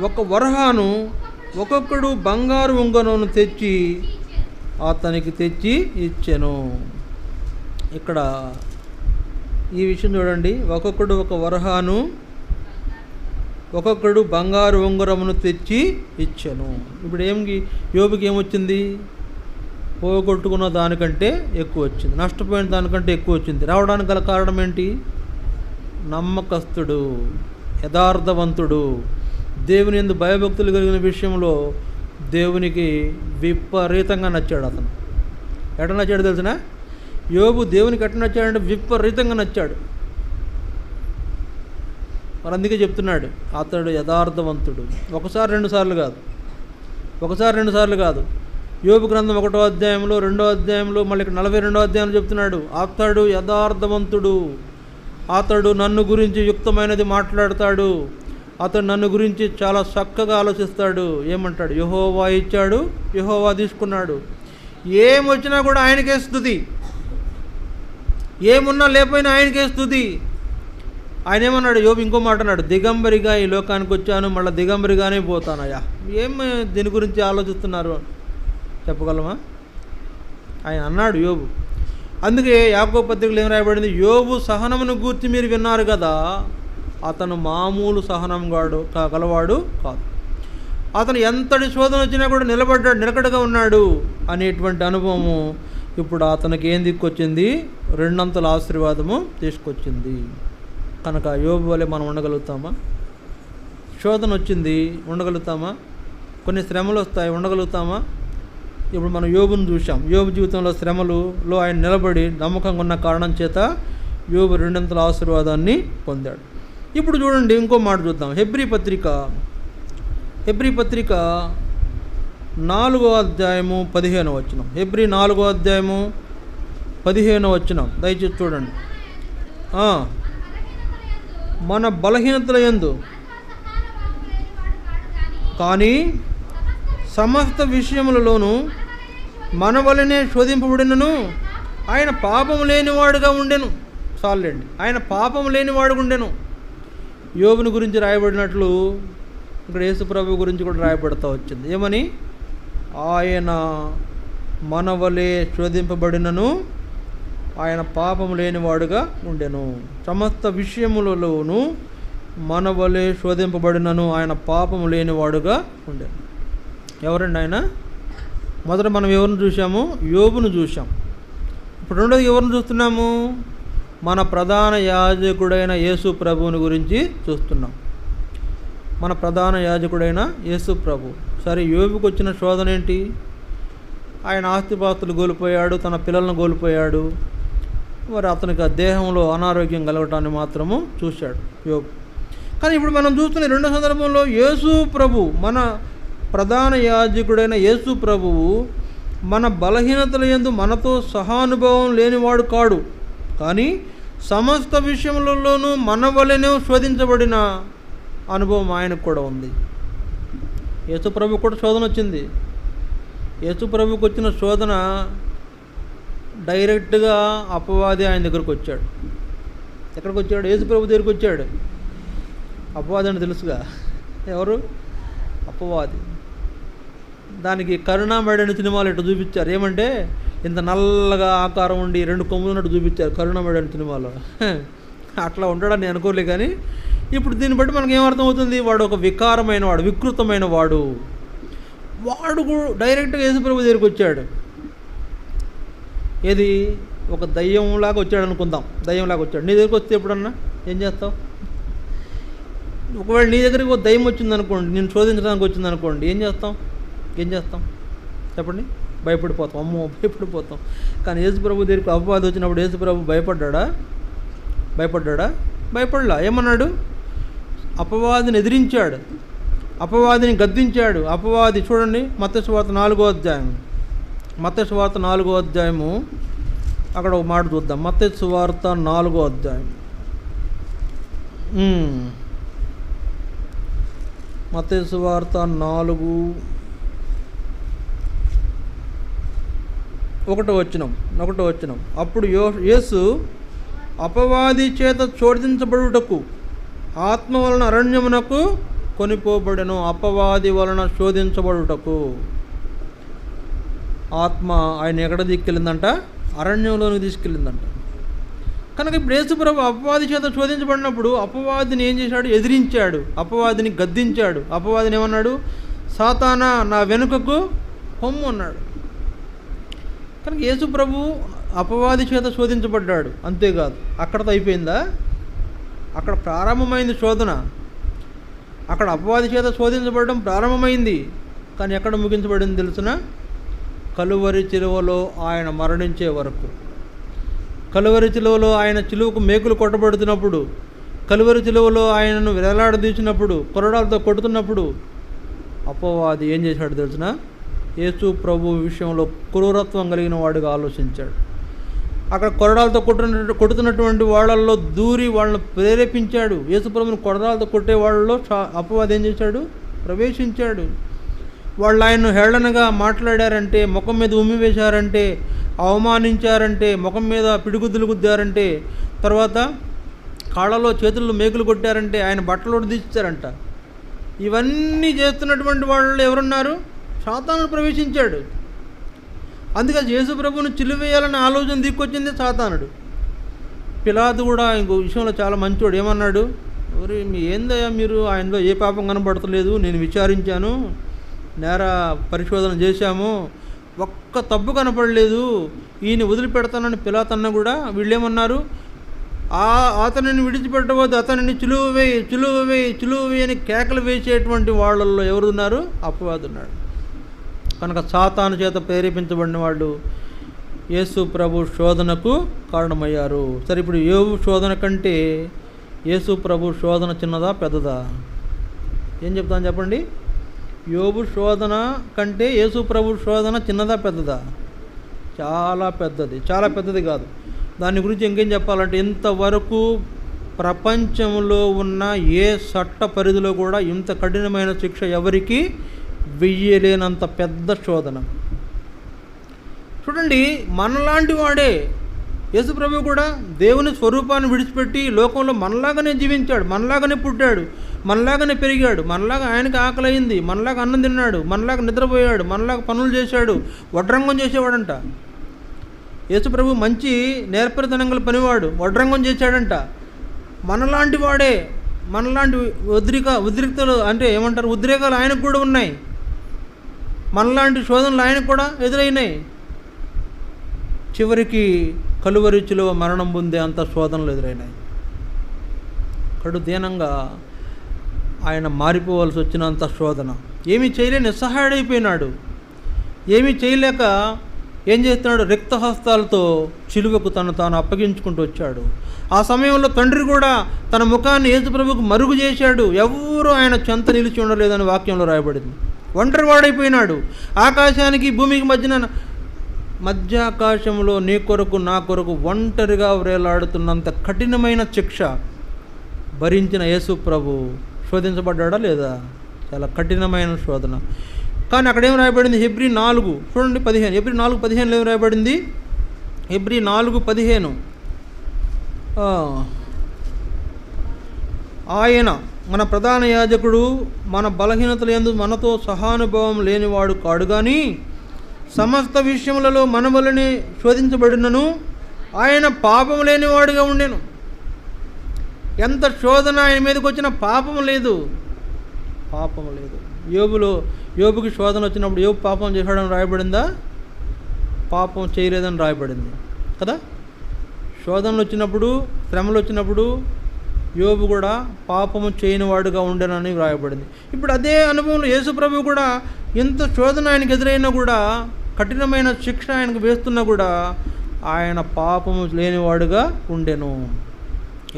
S1: ఒక వరహాను, ఒక్కొక్కడు బంగారు ఉంగరమును తెచ్చి అతనికి తెచ్చి ఇచ్చెను. ఇక్కడ ఈ విషయం చూడండి. ఒక్కొక్కడు ఒక వరహాను, ఒక్కొక్కడు బంగారు ఉంగరమును తెచ్చి ఇచ్చెను. ఇప్పుడు యోబుకి ఏమొచ్చింది? పోగొట్టుకున్న దానికంటే ఎక్కువ వచ్చింది, నష్టపోయిన దానికంటే ఎక్కువ వచ్చింది. రావడానికి గల కారణం ఏంటి? నమ్మకస్తుడు, యథార్థవంతుడు, దేవుని యందు భయభక్తులు కలిగిన విషయంలో దేవునికి విపరీతంగా నచ్చాడు. అతను ఎట నచ్చాడు తెలిసిన? యోబు దేవునికి ఎట్లా నచ్చాడంటే విపరీతంగా నచ్చాడు. మరి అందుకే చెప్తున్నాడు అతడు యథార్థవంతుడు. ఒకసారి రెండు సార్లు కాదు. యోబు గ్రంథం 1వ అధ్యాయంలో, 2వ అధ్యాయంలో, మళ్ళీ 42వ అధ్యాయంలో చెప్తున్నాడు అతడు యథార్థవంతుడు, అతడు నన్ను గురించి యుక్తమైనది మాట్లాడతాడు, అతడు నన్ను గురించి చాలా చక్కగా ఆలోచిస్తాడు. ఏమంటాడు? యెహోవా ఇచ్చాడు, యెహోవా తీసుకున్నాడు, ఏమొచ్చినా కూడా ఆయనకే స్తుతి, ఏమున్నా లేకపోయినా ఆయనకే స్తుతి. ఆయన ఏమన్నాడు? యోబు ఇంకో మాట అన్నాడు, దిగంబరిగా ఈ లోకానికి వచ్చాను, మళ్ళీ దిగంబరిగానే పోతానయ్యా. ఏం దీని గురించి ఆలోచిస్తున్నారు చెప్పగలమా? ఆయన అన్నాడు యోబు. అందుకే యాకోబు పత్రికలో ఏం రాయబడింది? యోబు సహనమును గూర్చి మీరు విన్నారు కదా, అతను మామూలు సహనం గలవాడు కాదు, అతను ఎంతటి శోధన వచ్చినా కూడా నిలకడగా ఉన్నాడు అనేటువంటి అనుభవము ఇప్పుడు అతనికి ఏం దిక్కొచ్చింది? 2 అంతల ఆశీర్వాదము తీసుకొచ్చింది. కనుక యోబు వలె మనం ఉండగలుగుతామా? శోధన వచ్చింది, ఉండగలుగుతామా? కొన్ని శ్రమలు వస్తాయి, ఉండగలుగుతామా? ఇప్పుడు మనం యోబును చూసాం. యోబు జీవితంలో శ్రమలలో ఆయన నిలబడి నమ్మకంగా ఉన్న కారణం చేత యోబు 2 అంతల ఆశీర్వాదాన్ని పొందాడు. ఇప్పుడు చూడండి ఇంకో మాట చూద్దాం. హెబ్రీ పత్రిక 4వ అధ్యాయము 15వ వచనం. హెబ్రీ 4వ అధ్యాయము 15వ వచనం దయచేసి చూడండి. మన బలహీనతల యందు కానీ సమస్త విషయములలోనూ మన వలనే శోధింపబడినను ఆయన పాపము లేనివాడుగా ఉండెను. చాలండి, ఆయన పాపము లేనివాడుగా ఉండెను. యోబుని గురించి రాయబడినట్లు ఇక్కడ యేసు ప్రభు గురించి కూడా రాయబడతా వచ్చింది. ఏమని? ఆయన మన వలె శోధింపబడినను ఆయన పాపము లేనివాడుగా ఉండెను. సమస్త విషయములలోనూ మన వలె శోధింపబడినను ఆయన పాపము లేనివాడుగా ఉండెను. ఎవరండి ఆయన? మొదట మనం ఎవరిని చూసాము? యోబును చూసాం. ఇప్పుడు రెండోది ఎవరిని చూస్తున్నాము? మన ప్రధాన యాజకుడైన యేసు ప్రభువుని గురించి చూస్తున్నాం. మన ప్రధాన యాజకుడైన యేసు ప్రభు. సరే, యోబుకు వచ్చిన శోధన ఏంటి? ఆయన ఆస్తిపాస్తులు కోల్పోయాడు, తన పిల్లలను కోల్పోయాడు. మరి అతనికి ఆ దేహంలో అనారోగ్యం కలగటాన్ని మాత్రము చూశాడు యోబు. కానీ ఇప్పుడు మనం చూస్తున్న రెండో సందర్భంలో యేసు ప్రభు, మన ప్రధాన యాజకుడైన యేసు ప్రభువు మన బలహీనతల యందు మనతో సహానుభవం లేనివాడు కాడు, కానీ సమస్త విషయములలోనూ మన వలెనే శోధించబడిన అనుభవం ఆయనకు కూడా ఉంది. యేసు ప్రభు కూడా శోధన వచ్చింది. యేసు ప్రభుకు వచ్చిన శోధన డైరెక్ట్గా అపవాది ఆయన దగ్గరకు వచ్చాడు. ఎక్కడికి వచ్చాడు? యేసు ప్రభు దగ్గరికి వచ్చాడు. అపవాది అని తెలుసుగా, ఎవరు? అపవాది. దానికి కరుణామయుడైన సినిమాలు ఇట్లా చూపించారు. ఏమంటే ఇంత నల్లగా ఆకారం ఉండి 2 కొమ్ములు ఉన్నట్టు చూపించారు కరుణామయుడైన సినిమాలో. అట్లా ఉంటాడని నేను అనుకోలే. కానీ ఇప్పుడు దీన్ని బట్టి మనకు ఏమర్థమవుతుంది? వాడు ఒక వికారమైన వాడు, వికృతమైన వాడు. వాడు డైరెక్ట్గా యేసుప్రభు దగ్గరికి వచ్చాడు. ఏది? ఒక దయ్యంలాగా వచ్చాడు అనుకుందాం. దయ్యంలాగా వచ్చాడు. నీ దగ్గరికి వస్తే ఎప్పుడన్నా ఏం చేస్తావు? ఒకవేళ నీ దగ్గరికి ఒక దయ్యం వచ్చిందనుకోండి, నేను శోధించడానికి వచ్చిందనుకోండి, ఏం చేస్తాం? చెప్పండి. భయపడిపోతాం. అమ్మో, భయపడిపోతాం. కానీ యేసుప్రభు దగ్గరికి అపవాది వచ్చినప్పుడు యేసుప్రభు భయపడ్డా? భయపడలా. ఏమన్నాడు? అపవాదిని ఎదిరించాడు, అపవాదిని గద్దించాడు. అపవాది చూడండి, మత్తయి సువార్త 4వ అధ్యాయం. మత్తయి సువార్త 4వ అధ్యాయము, అక్కడ ఒక మాట చూద్దాం. మత్తయి సువార్త 4వ అధ్యాయం. మత్తయి సువార్త 4:1 వచనం. అప్పుడు యేసు అపవాది చేత శోధించబడుటకు ఆత్మ వలన అరణ్యమునకు కొనిపోబడెను. అపవాది వలన శోధించబడుటకు ఆత్మ ఆయన ఎక్కడ తీసుకెళ్ళిందంట? అరణ్యంలోనికి తీసుకెళ్ళిందంట. కనుక ఇప్పుడు యేసుప్రభు అపవాది చేత శోధించబడినప్పుడు అపవాదిని ఏం చేశాడు? ఎదిరించాడు, అపవాదిని గద్దించాడు. అపవాదిని ఏమన్నాడు? సాతానా, నా వెనుకకు పొమ్ము అన్నాడు. కనుక యేసుప్రభు అపవాది చేత శోధించబడ్డాడు. అంతేకాదు, అక్కడతో అయిపోయిందా? అక్కడ ప్రారంభమైంది శోధన. అక్కడ అపవాది చేత శోధించబడడం ప్రారంభమైంది. కానీ ఎక్కడ ముగించబడింది తెలుసునా? కలువరి చిలువలో ఆయన మరణించే వరకు. కలువరి చిలువలో ఆయన చిలువకు మేకులు కొట్టబడుతున్నప్పుడు, కలువరి చిలువలో ఆయనను వేలాడదీసినప్పుడు, కొరడాలతో కొడుతున్నప్పుడు అపవాది ఏం చేశాడు తెలుసునా? యేసు ప్రభు విషయంలో క్రూరత్వం కలిగిన వాడిగా ఆలోచించాడు. అక్కడ కొరడాలతో కొడుతున్నటువంటి వాళ్ళల్లో దూరి వాళ్ళను ప్రేరేపించాడు. యేసు ప్రభుని కొరడాలతో కొట్టే వాళ్ళలో అపవాది ఏం చేశాడు? ప్రవేశించాడు. వాళ్ళు ఆయన్ను హేళనగా మాట్లాడారంటే, ముఖం మీద ఉమ్మి వేశారంటే, అవమానించారంటే, ముఖం మీద పిడిగుద్దులు గుద్దారంటే, తర్వాత కాళ్ళలో చేతుల్లో మేకులు కొట్టారంటే, ఆయన బట్టలు తీర్చారంట. ఇవన్నీ చేస్తున్నటువంటి వాళ్ళు ఎవరున్నారు? సాతానుడు ప్రవేశించాడు. అందుకే యేసు ప్రభువును చిలువేయాలన్న ఆలోచన దిక్కొచ్చింది సాతానుడు. పిలాతు కూడా ఇంకో విషయంలో చాలా మంచోడు. ఏమన్నాడు? ఏందయ్యా మీరు, ఆయనలో ఏ పాపం కనబడతలేదు, నేను విచారించాను, నేర పరిశోధన చేశాము, ఒక్క తప్పు కనపడలేదు, ఈయన వదిలిపెడతానని పిలాతన్న కూడా వీళ్ళేమన్నారు? అతనిని విడిచిపెట్టవద్దు, అతనిని చిలువ అని కేకలు వేసేటువంటి వాళ్ళల్లో ఎవరున్నారు? అపవాది ఉన్నాడు. కనుక సాతాను చేత ప్రేరేపించబడిన వాళ్ళు యేసు ప్రభు శోధనకు కారణమయ్యారు. సరే, ఇప్పుడు యోబు శోధన కంటే యేసు ప్రభు శోధన చిన్నదా పెద్దదా? ఏం చెప్తాను చెప్పండి? యోబు శోధన కంటే యేసు ప్రభు శోధన చిన్నదా పెద్దదా? చాలా పెద్దది. చాలా పెద్దది కాదు. దాని గురించి ఇంకేం చెప్పాలంటే, ఇంతవరకు ప్రపంచంలో ఉన్న ఏ చట్ట పరిధిలో కూడా ఇంత కఠినమైన శిక్ష ఎవరికి వెయ్యలేనంత పెద్ద శోధన. చూడండి, మనలాంటి వాడే యేసుప్రభు కూడా దేవుని స్వరూపాన్ని విడిచిపెట్టి లోకంలో మనలాగానే జీవించాడు, మనలాగానే పుట్టాడు, మనలాగానే పెరిగాడు, మనలాగా ఆయనకి ఆకలైంది, మనలాగా అన్నం తిన్నాడు, మనలాగా నిద్రపోయాడు, మనలాగా పనులు చేశాడు, వడ్రంగం చేసేవాడంట. యేసుప్రభు మంచి నేర్పరితనంగల పనివాడు, వడ్రంగం చేశాడంట. మనలాంటి వాడే, మనలాంటి ఉద్రిక్తలు అంటే ఏమంటారు, ఉద్రేకాలు ఆయనకు కూడా ఉన్నాయి. మనలాంటి శోధనలు ఆయనకు కూడా ఎదురైనాయి. చివరికి కలువరి చిలువ మరణం పొందే అంత శోధనలు ఎదురైనాయి. కడు దీనంగా ఆయన మారిపోవాల్సి వచ్చినంత శోధన. ఏమీ చేయలేని నిస్సహాయుడైపోయినాడు. ఏమీ చేయలేక ఏం చేస్తున్నాడు? రిక్తహస్తాలతో చిలువకు తాను అప్పగించుకుంటూ వచ్చాడు. ఆ సమయంలో తండ్రి కూడా తన ముఖాన్ని యేసుప్రభుకు మరుగు చేశాడు. ఎవరూ ఆయన చెంత నిలిచి ఉండలేదని వాక్యంలో రాయబడింది. ఒంటరివాడైపోయినాడు. ఆకాశానికి భూమికి మధ్య ఆకాశంలో నీ కొరకు నా కొరకు ఒంటరిగా వ్రేలాడుతున్నంత కఠినమైన శిక్ష భరించిన యేసు ప్రభు శోధించబడ్డా లేదా? చాలా కఠినమైన శోధన. కానీ అక్కడేం రాయబడింది? హెబ్రీ 4 చూడండి 15. హెబ్రీ 4:15 ఏం రాయబడింది? హెబ్రీ 4:15 ఆయన మన ప్రధాన యాజకుడు మన బలహీనతల యందు మనతో సహానుభవం లేనివాడు కాడు, కానీ సమస్త విషయములలో మన వలనే శోధించబడినను ఆయన పాపం లేనివాడుగా ఉండెను. ఎంత శోధన ఆయన మీదకి వచ్చినా పాపం లేదు. యోబుకి శోధన వచ్చినప్పుడు యోబు పాపం చేశాడని రాయబడిందా? పాపం చేయలేదని రాయబడింది కదా. శోధనలు వచ్చినప్పుడు, శ్రమలు వచ్చినప్పుడు యోబు కూడా పాపము చేయనివాడుగా ఉండేనని వ్రాయబడింది. ఇప్పుడు అదే అనుభవంలో యేసుప్రభు కూడా ఎంత శోధన ఆయనకు ఎదురైనా కూడా, కఠినమైన శిక్ష ఆయనకు వేస్తున్నా కూడా ఆయన పాపము లేనివాడుగా ఉండెను.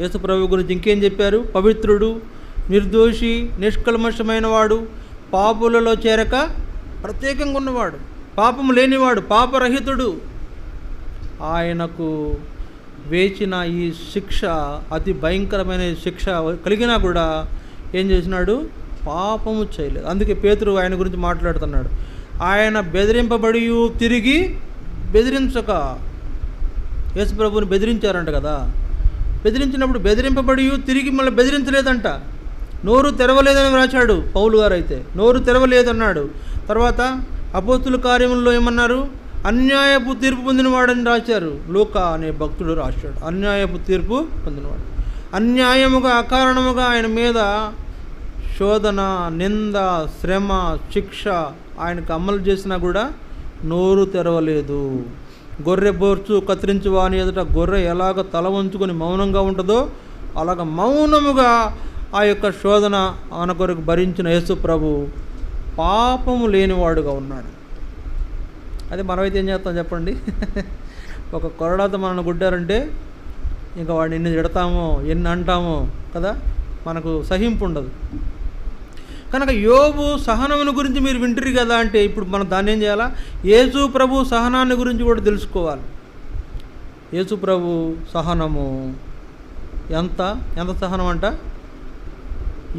S1: యేసుప్రభు గురించి ఇంకేం చెప్పారు? పవిత్రుడు, నిర్దోషి, నిష్కల్మషమైన వాడు, పాపులలో చేరక ప్రత్యేకంగా ఉన్నవాడు, పాపము లేనివాడు, పాపరహితుడు. ఆయనకు వేచిన ఈ శిక్ష అతి భయంకరమైన శిక్ష కలిగినా కూడా ఏం చేసినాడు? పాపము చేయలేదు. అందుకే పేతురు ఆయన గురించి మాట్లాడుతున్నాడు. ఆయన బెదిరింపబడి తిరిగి బెదిరించక, యేసుప్రభుని బెదిరించారంట కదా. బెదిరించినప్పుడు బెదిరింపబడి తిరిగి మళ్ళీ బెదిరించలేదంట. నోరు తెరవలేదని రాశాడు పౌలు గారు. అయితే నోరు తెరవలేదన్నాడు. తర్వాత అపోస్తుల కార్యముల్లో ఏమన్నారు? అన్యాయపు తీర్పు పొందినవాడని రాశారు. లూకా అనే భక్తుడు రాశాడు, అన్యాయపు తీర్పు పొందినవాడు. అన్యాయముగా, అకారణముగా ఆయన మీద శోధన, నింద, శ్రమ, శిక్ష ఆయనకు అమలు చేసినా కూడా నోరు తెరవలేదు. గొర్రె బోర్చు కత్తిరించి వాని ఎదుట గొర్రె ఎలాగ తల వంచుకొని మౌనంగా ఉంటుందో అలాగ మౌనముగా ఆ యొక్క శోధన ఆయన కొరకు భరించిన యేసు ప్రభు పాపము లేనివాడుగా ఉన్నాడు. అదే మనమైతే ఏం చేస్తాం చెప్పండి? ఒక కొరడాతో మనల్ని గుడ్డారంటే ఇంకా వాడిని ఎన్ని తిడతామో, ఎన్ని అంటామో కదా, మనకు సహింపు ఉండదు. కనుక యోబు సహనమును గురించి మీరు వింటారు కదా అంటే, ఇప్పుడు మనం దాన్ని ఏం చేయాలా? యేసు ప్రభు సహనాన్ని గురించి కూడా తెలుసుకోవాలి. యేసు ప్రభు సహనము ఎంత సహనం అంట?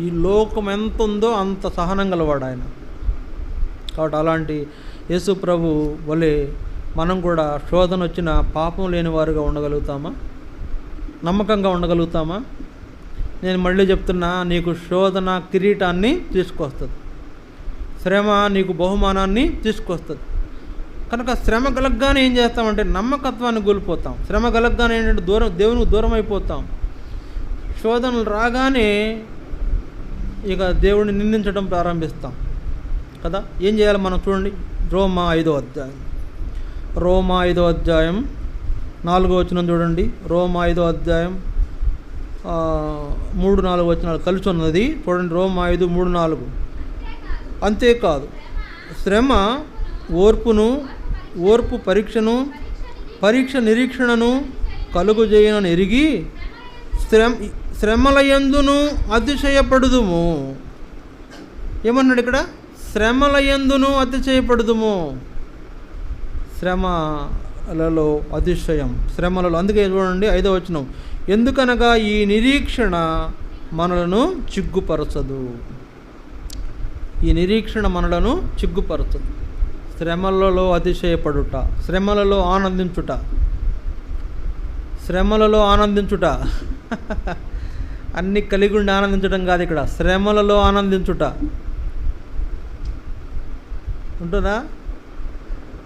S1: ఈ లోకం ఎంత ఉందో అంత సహనం గలవాడు ఆయన. కాబట్టి అలాంటి యేసు ప్రభు వలె మనం కూడా శోధన వచ్చిన పాపం లేని వారుగా ఉండగలుగుతామా? నమ్మకంగా ఉండగలుగుతామా? నేను మళ్ళీ చెప్తున్నా, నీకు శోధన కిరీటాన్ని తీసుకొస్తుంది, శ్రమ నీకు బహుమానాన్ని తీసుకొస్తుంది. కనుక శ్రమ కలగ్గానే ఏం చేస్తామంటే నమ్మకత్వాన్ని కోల్పోతాం. శ్రమ కలగ్గానే ఏంటంటే దేవునికి దూరం అయిపోతాం. శోధనలు రాగానే ఇక దేవుడిని నిందించడం ప్రారంభిస్తాం కదా. ఏం చేయాలి మనం? చూడండి, రోమా 5వ అధ్యాయం 4వ వచనం చూడండి. రోమా 5వ అధ్యాయం 3-4 వచనాలు కలిసి ఉన్నది చూడండి. రోమా 5:3-4. అంతేకాదు, శ్రమ ఓర్పు పరీక్షను, పరీక్ష నిరీక్షణను కలుగుజేయనని ఎరిగి శ్రమలయందును అతిశయపడుదుము. ఏమన్నాడు ఇక్కడ? శ్రమలయందును అతిశయపడుదుము. శ్రమలలో అతిశయం, శ్రమలలో. అందుకే చూడండి 5వ వచనం, ఎందుకనగా ఈ నిరీక్షణ మనలను చిగ్గుపరచదు. ఈ నిరీక్షణ మనలను చిగ్గుపరచదు. శ్రమలలో అతిశయపడుట, శ్రమలలో ఆనందించుట అన్నీ కలిగి ఉండి ఆనందించడం కాదు ఇక్కడ, శ్రమలలో ఆనందించుట ఉంటుందా?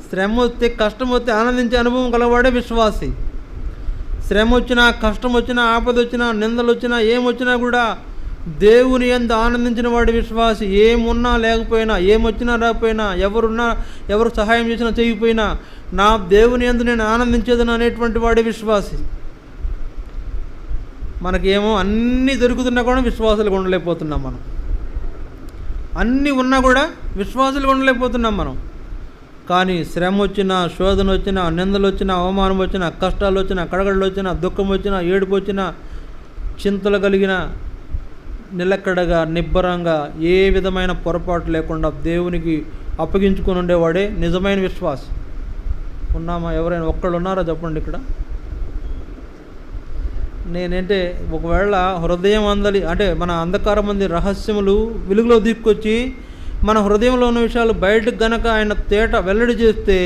S1: శ్రమ వస్తే, కష్టం వస్తే ఆనందించే అనుభవం కలవాడే విశ్వాసి. శ్రమ వచ్చినా, కష్టం వచ్చినా, ఆపద వచ్చినా, నిందలు వచ్చినా, ఏమొచ్చినా కూడా దేవుని యందు ఆనందించిన వాడి విశ్వాసి. ఏమున్నా లేకపోయినా, ఏమొచ్చినా రాకపోయినా, ఎవరు సహాయం చేసినా చేయకపోయినా నా దేవుని యందు నేను ఆనందించేదని అనేటువంటి వాడి విశ్వాసి. మనకేమో అన్నీ దొరుకుతున్నా కూడా విశ్వాసాలుగా ఉండలేకపోతున్నాం మనం. అన్నీ ఉన్నా కూడా విశ్వాసాలుగా ఉండలేకపోతున్నాం మనం. కానీ శ్రమ వచ్చినా, శోధన వచ్చినా, నిందలు వచ్చినా, అవమానం వచ్చినా, కష్టాలు వచ్చినా, కడగడలు వచ్చినా, దుఃఖం వచ్చినా, ఏడుపు వచ్చినా, చింతలు కలిగిన నిలకడగా, నిబ్బరంగా, ఏ విధమైన పొరపాటు లేకుండా దేవునికి అప్పగించుకొని ఉండేవాడే నిజమైన విశ్వాసం. ఉన్నామా? ఎవరైనా ఒక్కళ్ళు ఉన్నారా చెప్పండి ఇక్కడ? నేనంటే ఒకవేళ హృదయం అందలి అంటే మన అంధకారం మంది రహస్యములు వెలుగులో తీసుకొచ్చి మన హృదయంలో ఉన్న విషయాలు బయటకు గనక ఆయన తేట వెల్లడి చేస్తే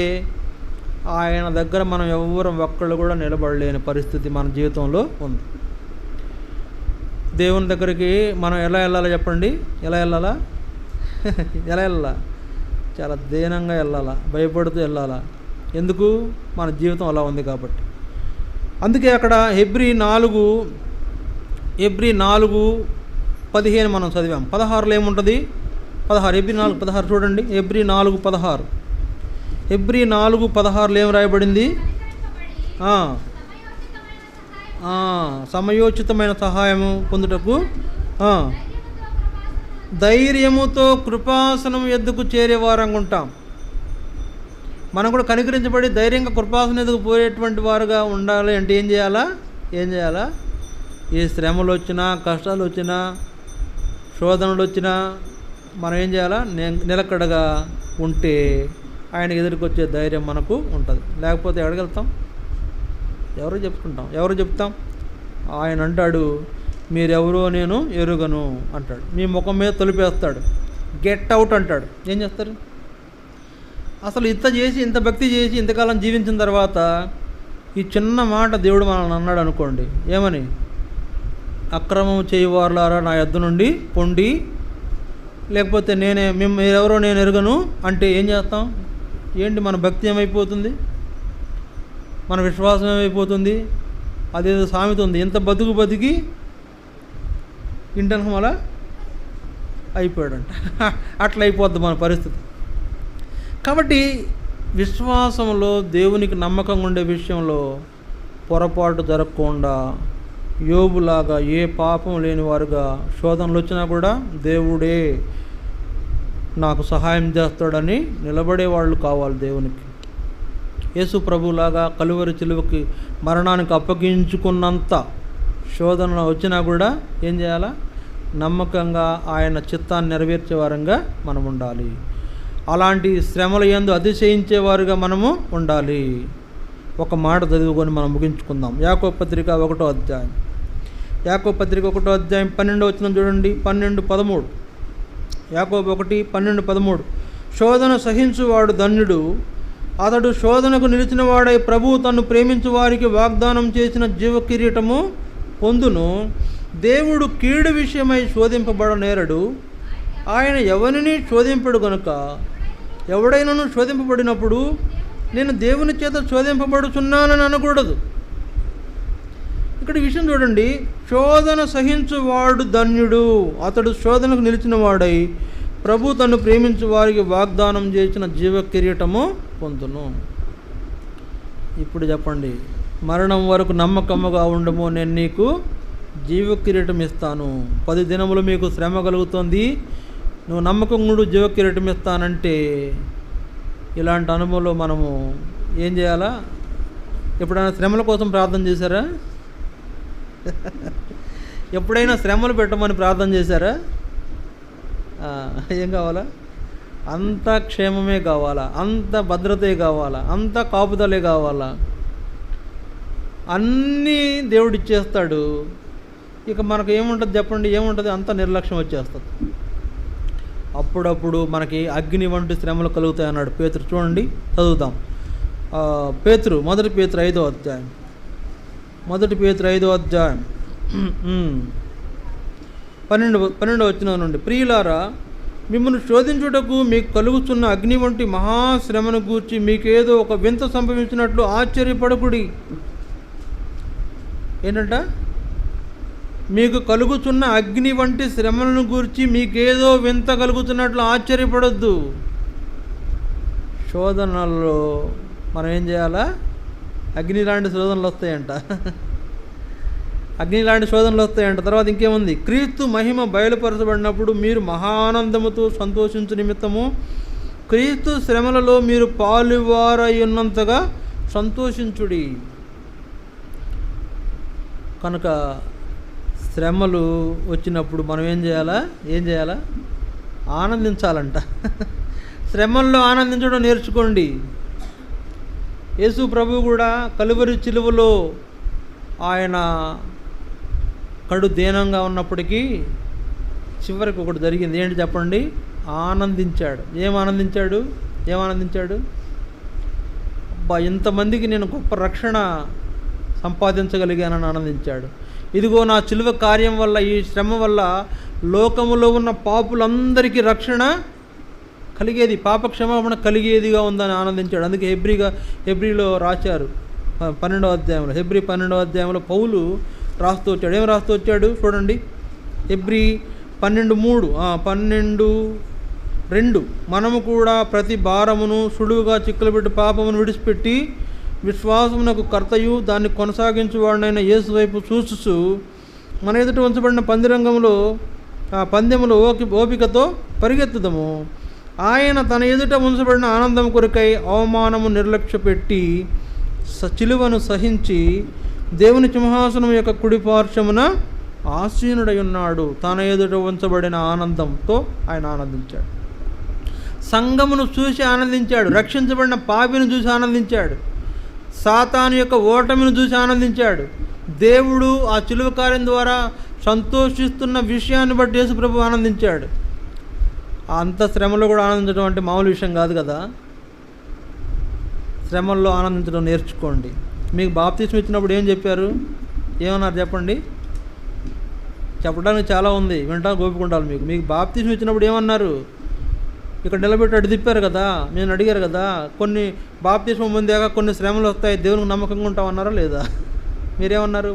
S1: ఆయన దగ్గర మనం ఎవరం ఒక్కళ్ళు కూడా నిలబడలేని పరిస్థితి మన జీవితంలో ఉంది. దేవుని దగ్గరికి మనం ఎలా వెళ్ళాలో చెప్పండి? ఎలా వెళ్ళాలా? ఎలా వెళ్ళాలా? చాలా దీనంగా వెళ్ళాలా, భయపడుతూ వెళ్ళాలా. ఎందుకు? మన జీవితం అలా ఉంది కాబట్టి. అందుకే అక్కడ హెబ్రీ 4:15 మనం చదివాం. 16లో ఏముంటుంది? 16 హెబ్రీ 4:16 చూడండి. హెబ్రీ 4:16 హెబ్రీ 4:16లో ఏం రాయబడింది? సమయోచితమైన సహాయము పొందుటకు ధైర్యముతో కృపాసనం ఎద్దుకు చేరేవారంగా ఉంటాం. మనం కూడా కనికరించబడి ధైర్యంగా కృపాసనం ఎదుగు పోయేటువంటి వారుగా ఉండాలి అంటే ఏం చేయాలా? ఏ శ్రమలు వచ్చినా, కష్టాలు వచ్చినా, శోధనలు వచ్చినా మనం ఏం చేయాలా? నిలకడగా ఉంటే ఆయనకి ఎదురుకొచ్చే ధైర్యం మనకు ఉంటుంది. లేకపోతే ఎక్కడికి వెళ్తాం? ఎవరు చెప్తాం? ఆయన అంటాడు, మీరెవరో నేను ఎరుగను అంటాడు. మీ ముఖం మీద తొలిపేస్తాడు, గెట్ అవుట్ అంటాడు. ఏం చేస్తారు? అసలు ఇంత భక్తి చేసి ఇంతకాలం జీవించిన తర్వాత ఈ చిన్న మాట దేవుడు మనల్ని అన్నాడు అనుకోండి, ఏమని? అక్రమం చేయవారులారా నా యొద్ద నుండి పొండి, లేకపోతే మీరెవరో నేను ఎరుగను అంటే ఏం చేస్తాం? ఏంటి మన భక్తి ఏమైపోతుంది? మన విశ్వాసం ఏమైపోతుంది? అదేదో సామెత ఉంది, ఇంత బతికి ఇంటనకం అలా అయిపోయాడంట. అట్లా అయిపోద్ది మన పరిస్థితి. కాబట్టి విశ్వాసంలో దేవునికి నమ్మకంగా ఉండే విషయంలో పొరపాటు జరగకుండా యోబులాగా ఏ పాపం లేని వారుగా శోధనలు వచ్చినా కూడా దేవుడే నాకు సహాయం చేస్తాడని నిలబడేవాళ్ళు కావాలి దేవునికి. యేసు ప్రభులాగా కలువరి చిలువకి మరణానికి అప్పగించుకున్నంత శోధనలు వచ్చినా కూడా ఏం చేయాలా? నమ్మకంగా ఆయన చిత్తాన్ని నెరవేర్చే వారంగా మనం ఉండాలి. అలాంటి శ్రమల యందు అతిశయించేవారుగా మనము ఉండాలి. ఒక మాట చదువుకొని మనం ముగించుకుందాం. యాకోబు పత్రిక 1వ అధ్యాయం 12వ వచనం చూడండి. 12:13 యాకోబు 1:12-13 శోధన సహించువాడు ధన్యుడు, అతడు శోధనకు నిలిచిన వాడై ప్రభువు తన్ను ప్రేమించు వారికి వాగ్దానం చేసిన జీవ కిరీటము పొందును. దేవుడు కీడు విషయమై శోధింపబడనేరడు, ఆయన ఎవరిని శోధింపడు గనుక ఎవడైనాను శోధింపబడినప్పుడు నేను దేవుని చేత శోధింపబడుచున్నానని అనకూడదు. ఇక్కడ విషయం చూడండి, శోధన సహించువాడు ధన్యుడు, అతడు శోధనకు నిలిచిన వాడై ప్రభు తన్ను ప్రేమించు వారికి వాగ్దానం చేసిన జీవ కిరీటము పొందును. ఇప్పుడు చెప్పండి, మరణం వరకు నమ్మకముగా ఉండము, నేను నీకు జీవ కిరీటం ఇస్తాను. 10 దినములు మీకు శ్రమ కలుగుతుంది, నువ్వు నమ్మకంగా జీవ కిరీటం ఇస్తానంటే ఇలాంటి అనుభవంలో మనము ఏం చేయాలా? ఎప్పుడైనా శ్రమల కోసం ప్రార్థన చేశారా? ఎప్పుడైనా శ్రమలు పెట్టమని ప్రార్థన చేశారా? ఏం కావాలా? అంత క్షేమమే కావాలా, అంత భద్రతే కావాలా, అంత కాపుదలే కావాలా, అన్నీ దేవుడు ఇచ్చేస్తాడు. ఇక మనకు ఏముంటుంది చెప్పండి? ఏముంటుంది? అంత నిర్లక్ష్యం వచ్చేస్తుంది. అప్పుడప్పుడు మనకి అగ్ని వంటి శ్రమలు కలుగుతాయి అన్నాడు పేతురు. చూడండి, చదువుతాం. మొదటి పేతురు 5వ అధ్యాయం 12వ వచనం నుండి, ప్రియులారా, మిమ్మల్ని శోధించుటకు మీకు కలుగుతున్న అగ్ని వంటి మహాశ్రమను గూర్చి మీకేదో ఒక వింత సంభవించినట్లు ఆశ్చర్యపడకుడి. ఏంటంట? మీకు కలుగుతున్న అగ్ని వంటి శ్రమలను గూర్చి మీకేదో వింత కలుగుతున్నట్లు ఆశ్చర్యపడొద్దు. శోధనల్లో మనం ఏం చేయాలా? అగ్ని లాంటి శోధనలు వస్తాయంట. తర్వాత ఇంకేముంది? క్రీస్తు మహిమ బయలుపరచబడినప్పుడు మీరు మహానందముతో సంతోషించు నిమిత్తము క్రీస్తు శ్రమలలో మీరు పాలువారై ఉన్నంతగా సంతోషించుడి. కనుక శ్రమలు వచ్చినప్పుడు మనం ఏం చేయాలా? ఆనందించాలంట. శ్రమల్లో ఆనందించడం నేర్చుకోండి. యేసు ప్రభువు కూడా కలువరి చిలువలో ఆయన కడు దీనంగా ఉన్నప్పటికీ చివరికి ఒకటి జరిగింది. ఏంటి చెప్పండి? ఆనందించాడు. ఏం ఆనందించాడు? అబ్బా, ఇంతమందికి నేను గొప్ప రక్షణ సంపాదించగలిగానని ఆనందించాడు. ఇదిగో నా చిలువ కార్యం వల్ల, ఈ శ్రమ వల్ల లోకములో ఉన్న పాపులందరికీ రక్షణ కలిగేది, పాప క్షమాపణ కలిగేదిగా ఉందని ఆనందించాడు. అందుకే హెబ్రీలో రాశారు 12వ అధ్యాయంలో, హెబ్రీ 12వ అధ్యాయంలో పౌలు రాస్తూ వచ్చాడు. ఏం రాస్తూ వచ్చాడు చూడండి. హెబ్రీ 12:2 మనము కూడా ప్రతి భారమును సులువుగా చిక్కులుపెట్టి పాపమును విడిచిపెట్టి విశ్వాసమునకు కర్తయు దాన్ని కొనసాగించువాడినైన యేసు వైపు చూస్తూ మన ఎదుట ఉంచబడిన పందెములో ఓపికతో పరిగెత్తుదము. ఆయన తన ఎదుట ఉంచబడిన ఆనందం కొరకై అవమానము నిర్లక్ష్యపెట్టి చిలువను సహించి దేవుని సింహాసనం యొక్క కుడి పార్శ్వమున ఆసీనుడై ఉన్నాడు. తన ఎదుట ఉంచబడిన ఆనందంతో ఆయన ఆనందించాడు. సంఘమును చూసి ఆనందించాడు. రక్షించబడిన పాపిని చూసి ఆనందించాడు. సాతాను యొక్క ఓటమిని చూసి ఆనందించాడు. దేవుడు ఆ చిలువ కార్యం ద్వారా సంతోషిస్తున్న విషయాన్ని బట్టి యేసు ప్రభు ఆనందించాడు. అంత శ్రమలో కూడా ఆనందించడం అంటే మామూలు విషయం కాదు కదా. శ్రమల్లో ఆనందించడం నేర్చుకోండి. మీకు బాప్తిస్మం ఇచ్చినప్పుడు ఏం చెప్పారు? ఏమన్నారు చెప్పండి? చెప్పడానికి చాలా ఉంది, వింటా గోపిక ఉండాలి. మీకు బాప్తిస్మం ఇచ్చినప్పుడు ఏమన్నారు? ఇక్కడ నిలబెట్టి అటు తిప్పారు కదా, నేను అడిగారు కదా, కొన్ని బాప్తిస్మం పొందాక కొన్ని శ్రమలు వస్తాయి, దేవునికి నమ్మకంగా ఉంటామన్నారా లేదా? మీరేమన్నారు?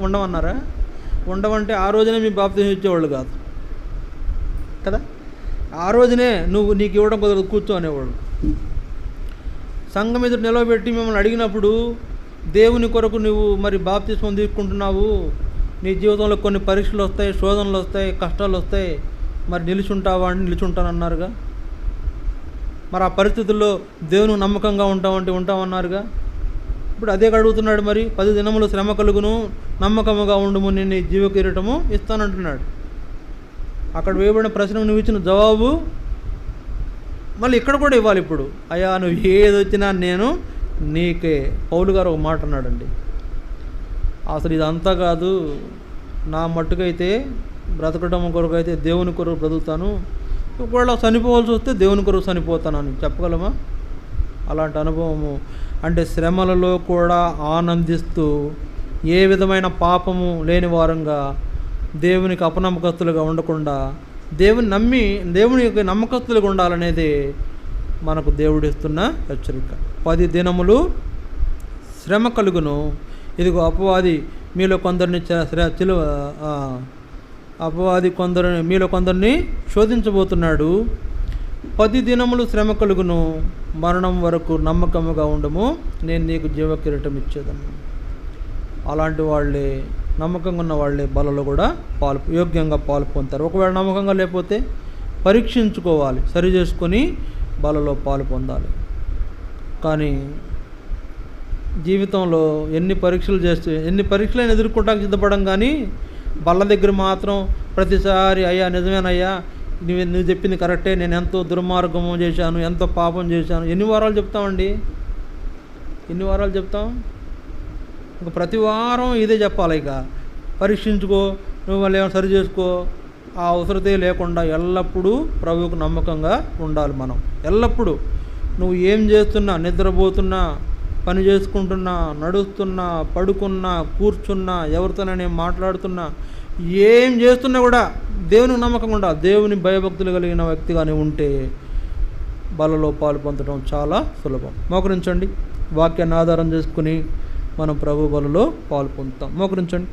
S1: ఉండవంటే ఆ రోజునే మీ బాప్తిస్మం ఇచ్చేవాళ్ళు కాదు కదా. ఆ రోజునే నీకు ఇవ్వడం కుదరదు, కూర్చో అనేవాళ్ళు. సంఘం ఎదురు నిలబెట్టి మిమ్మల్ని అడిగినప్పుడు దేవుని కొరకు నువ్వు మరి బాప్తిస్మం తీసుకుంటున్నావు, నీ జీవితంలో కొన్ని పరీక్షలు వస్తాయి, శోధనలు వస్తాయి, కష్టాలు వస్తాయి, మరి నిలిచుంటావా అని నిలిచుంటానన్నారుగా. మరి ఆ పరిస్థితుల్లో దేవునికి నమ్మకంగా ఉంటామన్నారుగా. ఇప్పుడు అదే అడుగుతున్నాడు. మరి 10 దినములు శ్రమ కలుగును, నమ్మకముగా ఉండుము, నేను నీ జీవ కిరీటము ఇస్తానంటున్నాడు. అక్కడ వేయబడిన ప్రశ్నకు నువ్వు ఇచ్చిన జవాబు మళ్ళీ ఇక్కడ కూడా ఇవ్వాలి. ఇప్పుడు అయ్యా నువ్వు ఏది వచ్చినా నేను నీకే. పౌలు గారు ఒక మాట అన్నాడండి, అసలు ఇదంతా కాదు, నా మట్టుకైతే బ్రతకడం కొరకైతే దేవుని కొరకు బ్రతుకుతాను, ఒకవేళ చనిపోవాల్సి వస్తే దేవుని కొరకు చనిపోతానని చెప్పగలమా? అలాంటి అనుభవము అంటే శ్రమలలో కూడా ఆనందిస్తూ ఏ విధమైన పాపము లేని వారంగా దేవునికి అపనమ్మకస్తులుగా ఉండకుండా దేవుని యొక్క నమ్మకస్తులుగా ఉండాలనేది మనకు దేవుడిస్తున్న హెచ్చరిక. 10 దినములు శ్రమ కలుగును. ఇదిగో అపవాది మీలో కొందరిని శోధించబోతున్నాడు. 10 దినములు శ్రమ కలుగును, మరణం వరకు నమ్మకముగా ఉండము, నేను నీకు జీవ కిరీటం ఇచ్చేదను. అలాంటి వాళ్ళే, నమ్మకంగా ఉన్న వాళ్ళే బలలో కూడా యోగ్యంగా పాలు పొందుతారు. ఒకవేళ నమ్మకంగా లేకపోతే పరీక్షించుకోవాలి, సరి చేసుకొని బలలో పాలు పొందాలి. కానీ జీవితంలో ఎన్ని పరీక్షలైనా ఎదుర్కొంటానికి సిద్ధపడం, కానీ బల్ల దగ్గర మాత్రం ప్రతిసారి అయ్యా నిజమేనయ్యా, నువ్వు చెప్పింది కరెక్టే, నేను ఎంతో దుర్మార్గము చేశాను, ఎంతో పాపం చేశాను, ఎన్ని వారాలు చెప్తాం? ఇంక ప్రతి వారం ఇదే చెప్పాలి. ఇక పరీక్షించుకో, నువ్వు మళ్ళీ ఏమైనా సరి చేసుకో, ఆ అవసరతే లేకుండా ఎల్లప్పుడూ ప్రభువుకు నమ్మకంగా ఉండాలి. మనం ఎల్లప్పుడూ నువ్వు ఏం చేస్తున్నా, నిద్రపోతున్నా, పని చేసుకుంటున్నా, నడుస్తున్నా, పడుకున్నా, కూర్చున్నా, ఎవరితోనైనా మాట్లాడుతున్నా, ఏం చేస్తున్నా కూడా దేవునికి నమ్మకంగా ఉండాలి. దేవుని భయభక్తులు కలిగిన వ్యక్తిగానే ఉంటే బలలో పాలు పొందడం చాలా సులభం. మోకరించండి. వాక్యాన్ని ఆధారం చేసుకుని మనం ప్రభు బలలో పాలు పొందుతాం. మోకరించండి.